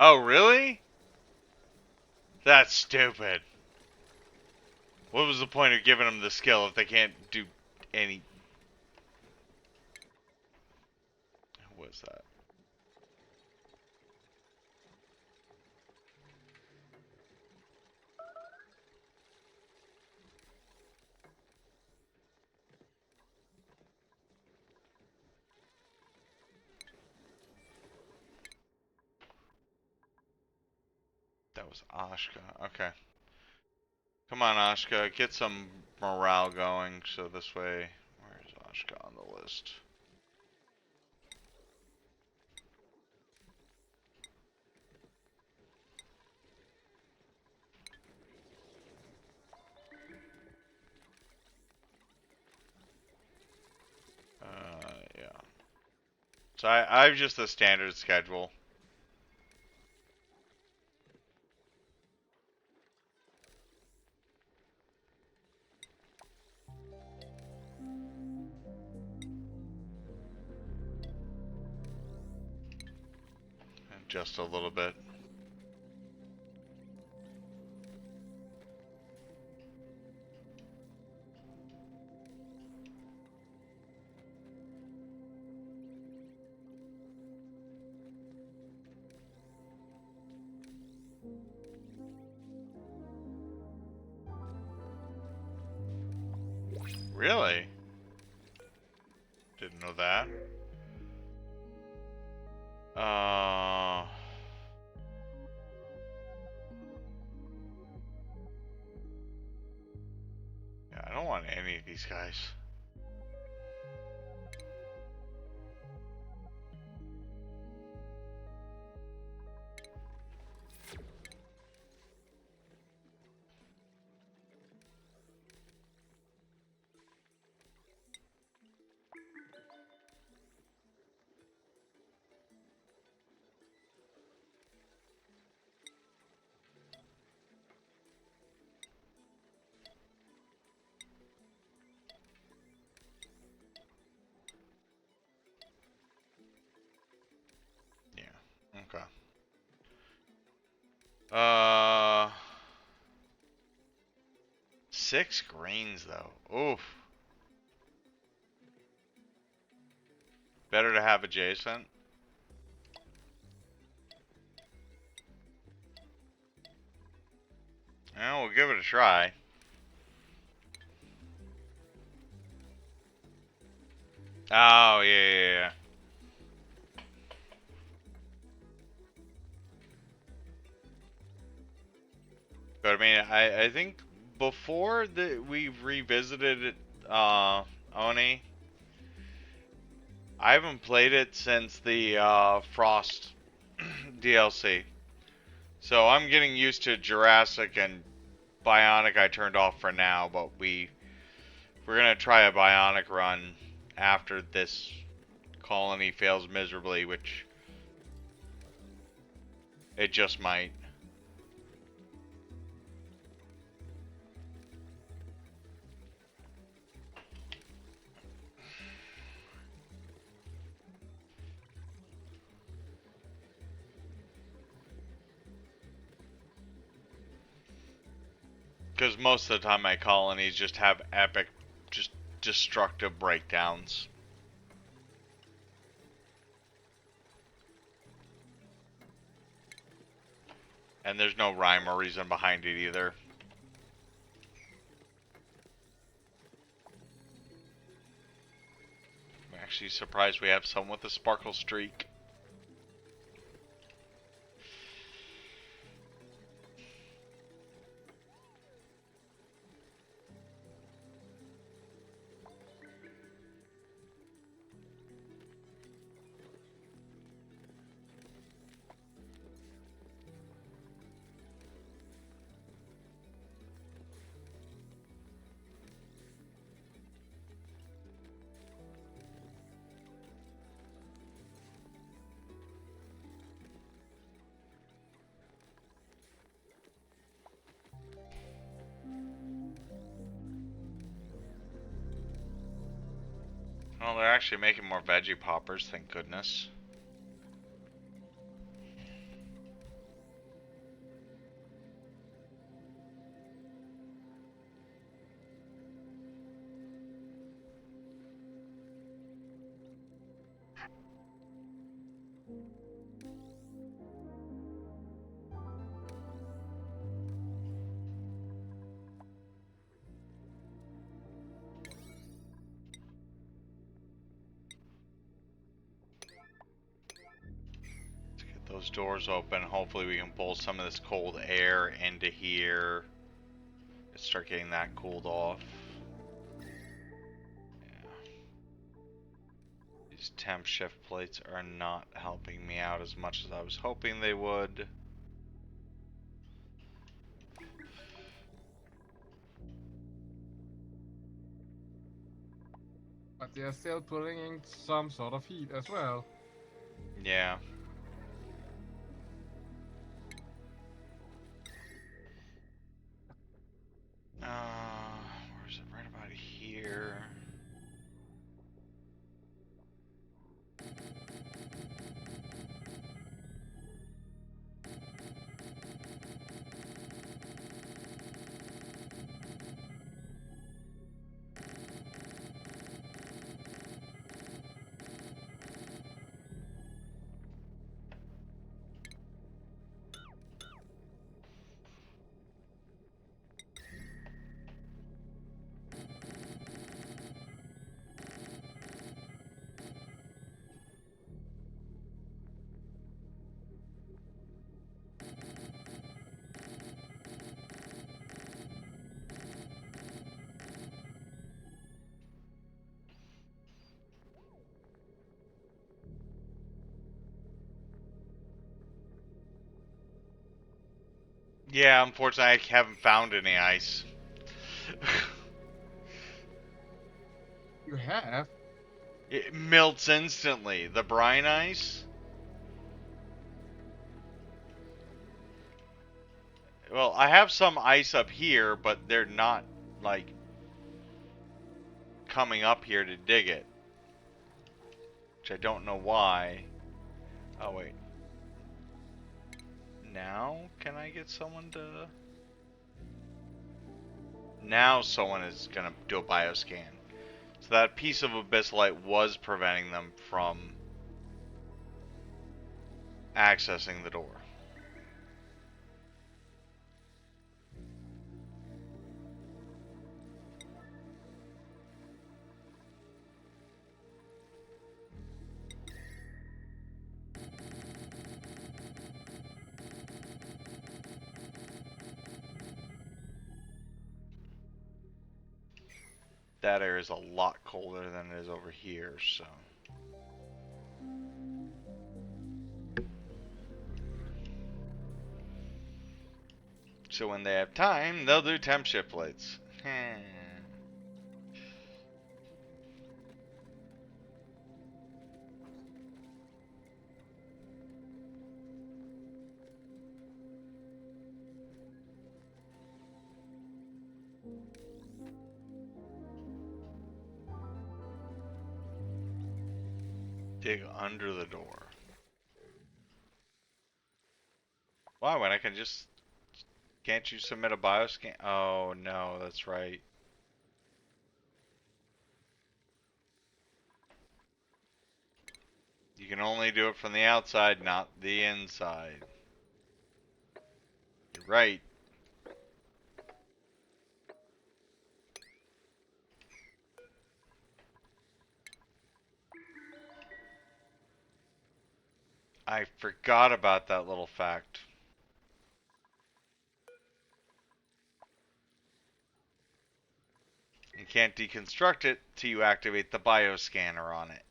Oh, really? That's stupid. What was the point of giving them the skill if they can't do any... What was that? That was Ashka. Okay. Come on, Ashka. Get some morale going. So this way, where's Ashka on the list? Yeah. So I've just the standard schedule. Just a little bit. Really? Didn't know that. Yeah, I don't want any of these guys. Yeah, okay. 6 greens though. Oof. Better to have adjacent. Yeah, we'll give it a try. Oh, yeah. But I mean, I think before we revisited Oni, I haven't played it since the Frost DLC. So I'm getting used to Jurassic and Bionic I turned off for now, but we're gonna try a Bionic run after this colony fails miserably, which it just might. Because most of the time my colonies just have epic, just destructive breakdowns. And there's no rhyme or reason behind it either. I'm actually surprised we have someone with a sparkle streak. Well, they're actually making more veggie poppers, thank goodness. those doors open. Hopefully we can pull some of this cold air into here. Start getting that cooled off. Yeah. These temp shift plates are not helping me out as much as I was hoping they would. But they're still pulling in some sort of heat as well. Yeah. Where is it? Right about here. Yeah, unfortunately I haven't found any ice. You have? It melts instantly. The brine ice? Well, I have some ice up here, but they're not, like, coming up here to dig it. Which I don't know why. Oh, wait. Now, can I get someone to... Now someone is gonna do a bioscan. So that piece of abyssalite was preventing them from accessing the door. That area is a lot colder than it is over here, so... So when they have time, they'll do temp shift plates. Dig under the door. Why? When I can just... Can't you submit a bioscan? Oh, no, that's right. You can only do it from the outside, not the inside. You're right. I forgot about that little fact. You can't deconstruct it till you activate the bioscanner on it.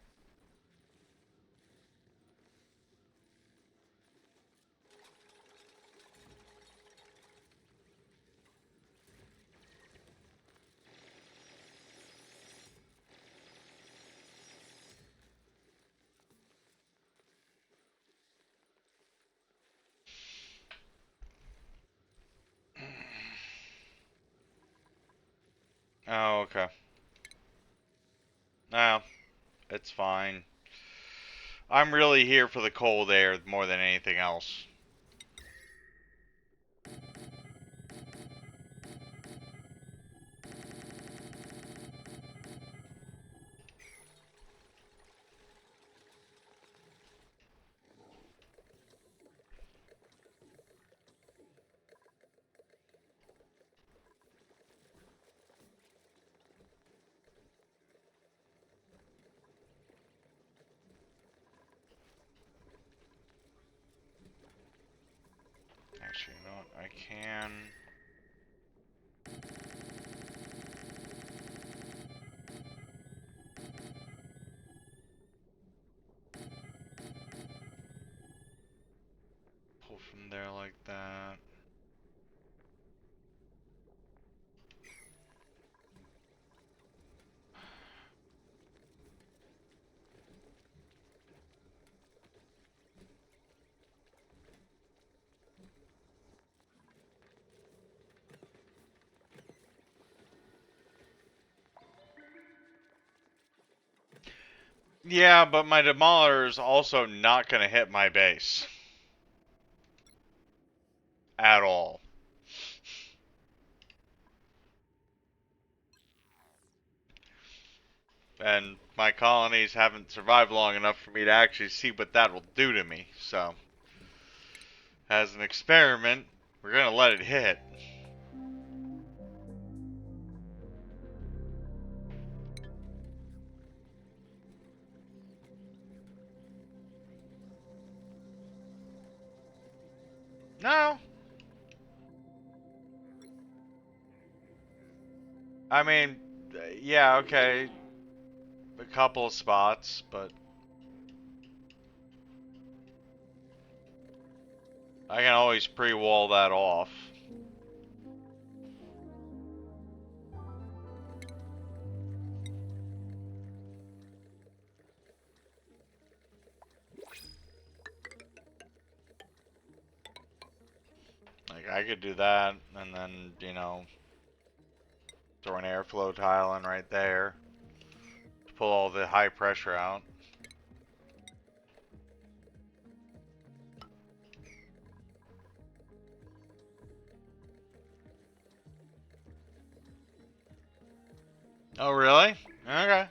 Oh, okay. No, it's fine. I'm really here for the cold air more than anything else. Actually, you know what? I can. Pull from there like that. Yeah, but my demoler is also not going to hit my base. At all. And my colonies haven't survived long enough for me to actually see what that will do to me. So, as an experiment, we're going to let it hit. No. I mean, yeah, okay. A couple of spots, but I can always pre-wall that off. Like, I could do that, and then, you know, throw an airflow tile in right there to pull all the high pressure out. Oh, really? Okay.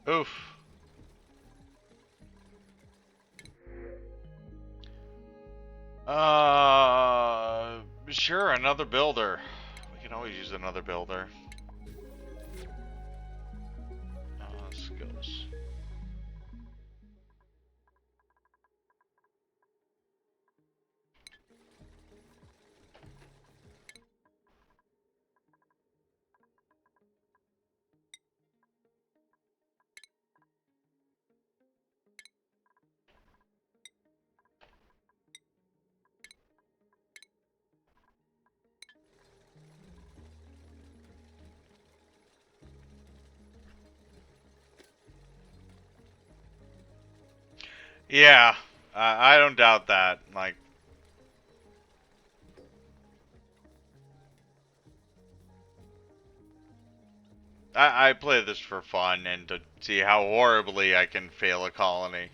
Oof. Sure, another builder. We can always use another builder. Skills. Yeah, I don't doubt that. Like, I play this for fun and to see how horribly I can fail a colony.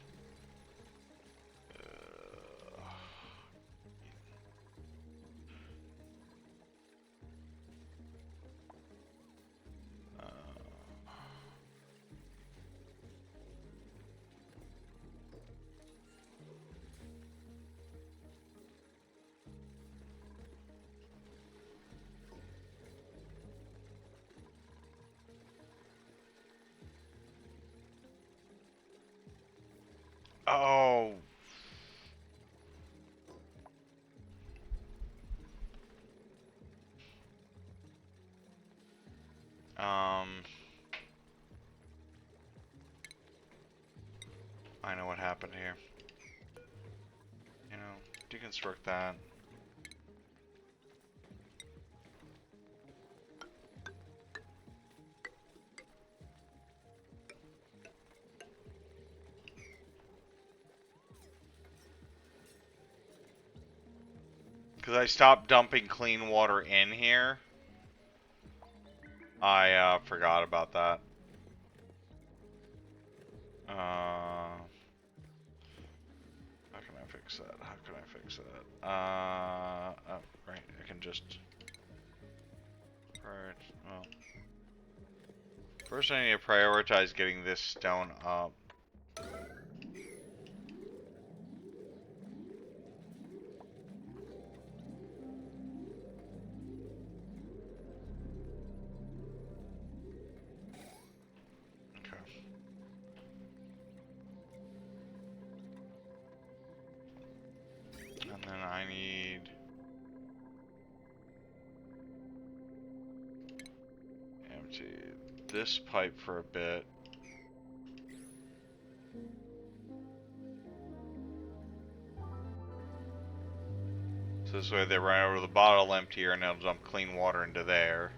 Oh. I know what happened here. You know, deconstruct that. Because I stopped dumping clean water in here. I forgot about that. How can I fix that? How can I fix that? Oh, right. I can just. Right. Well. First, I need to prioritize getting this stone up. I need... empty this pipe for a bit. So this way they run over the bottle emptier and they'll dump clean water into there.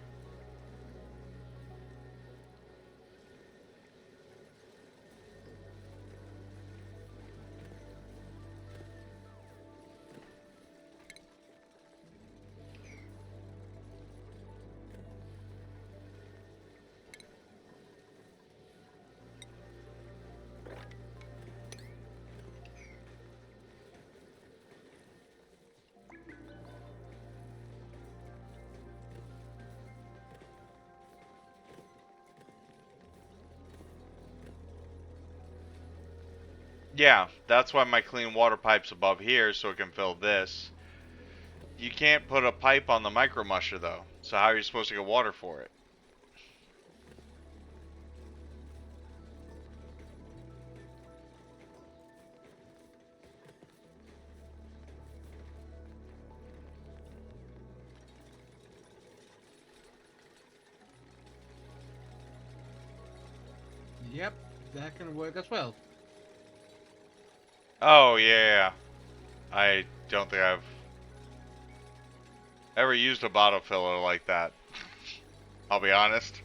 Yeah, that's why my clean water pipe's above here, so it can fill this. You can't put a pipe on the micro musher though, so how are you supposed to get water for it? Yep, that can work as well. Oh yeah, I don't think I've ever used a bottle filler like that. I'll be honest.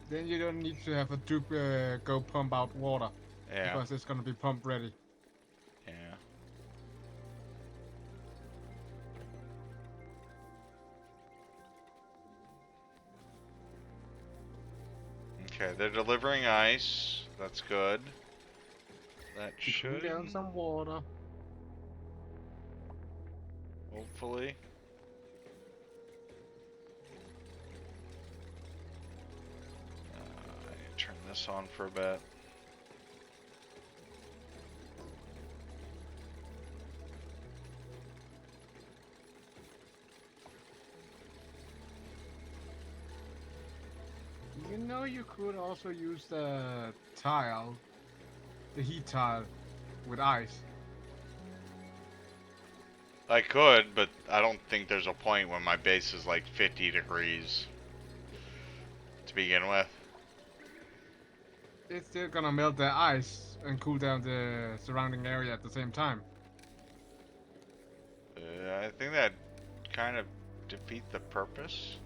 Then you don't need to have a tube go pump out water. Yeah. Because it's gonna be pump ready. Yeah. Okay, they're delivering ice. That's good. That should Cool down some water. hopefully. I need to turn this on for a bit. You know you could also use the tile, the heat tile, with ice. I could, but I don't think there's a point when my base is like 50 degrees to begin with. It's still gonna melt the ice and cool down the surrounding area at the same time. I think that kind of defeat the purpose.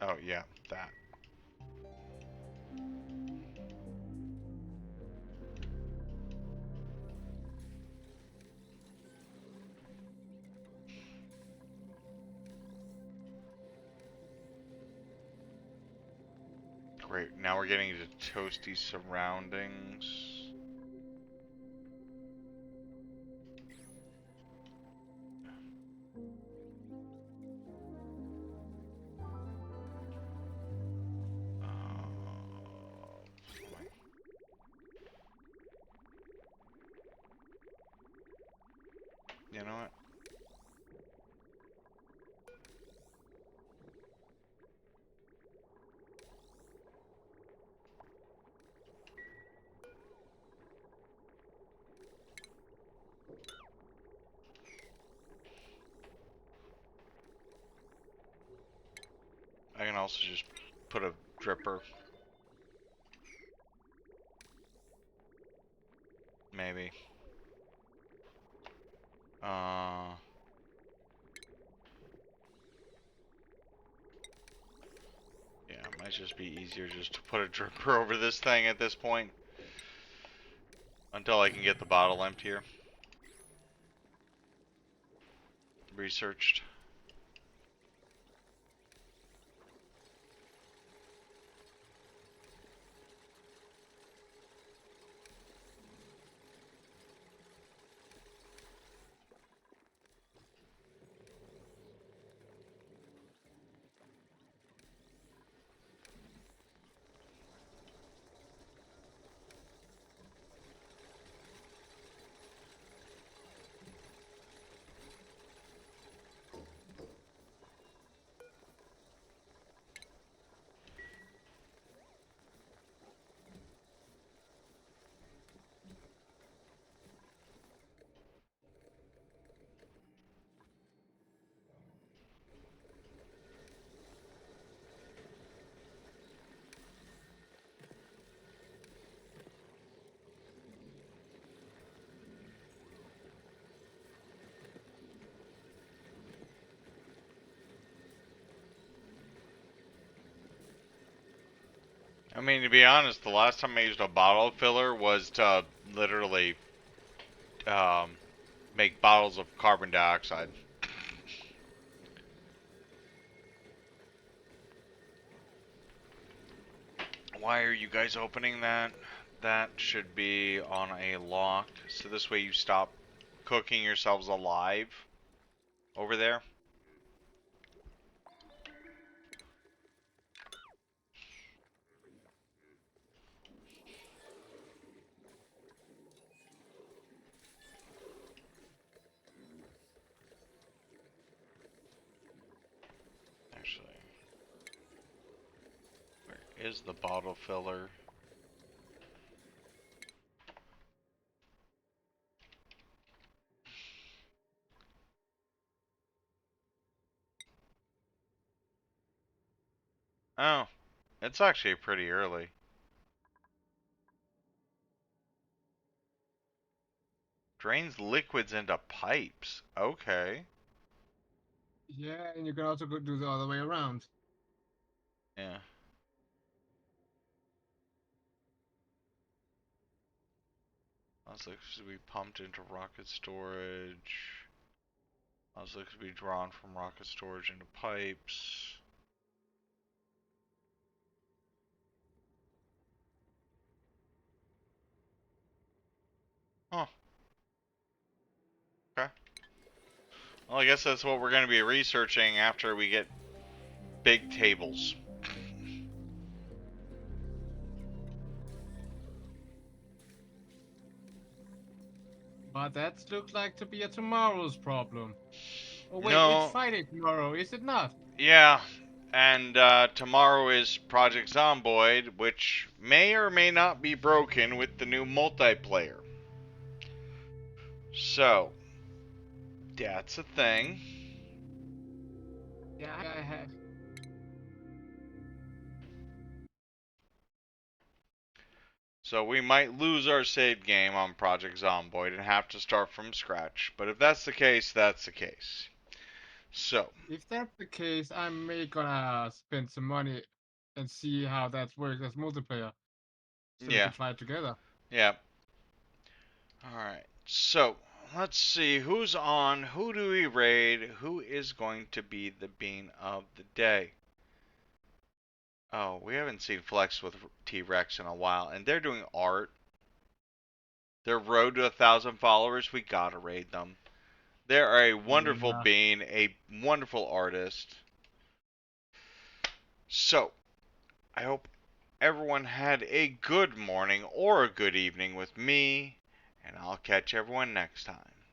Oh yeah, that. Great, now we're getting to toasty surroundings. You know what? I can also just put a dripper. Maybe. Yeah, it might just be easier just to put a dripper over this thing at this point. Until I can get the bottle emptier. Researched. I mean, to be honest, the last time I used a bottle filler was to literally make bottles of carbon dioxide. Why are you guys opening that? That should be on a lock, so this way you stop cooking yourselves alive over there. Actually, where is the bottle filler? Oh, it's actually pretty early. Drains liquids into pipes. Okay. Yeah, and you can also go do the other way around. Yeah. Also, could be pumped into rocket storage. Also, could be drawn from rocket storage into pipes. Huh. Okay. Well, I guess that's what we're going to be researching after we get big tables. But that looks like to be a tomorrow's problem. Oh wait, it's No. Friday tomorrow, is it not? Yeah. And tomorrow is Project Zomboid, which may or may not be broken with the new multiplayer. So, that's a thing. Yeah, I have. So we might lose our saved game on Project Zomboid and have to start from scratch. But if that's the case, that's the case. So, If that's the case, I may gonna spend some money and see how that works as multiplayer, so we yeah. can try it together. Yeah. Alright. So, let's see who's on, who do we raid, who is going to be the bean of the day. Oh, we haven't seen Flex with T-Rex in a while, and they're doing art. Their road to 1,000 followers, we gotta raid them. They're a wonderful Yeah. bean, a wonderful artist. So, I hope everyone had a good morning or a good evening with me, and I'll catch everyone next time.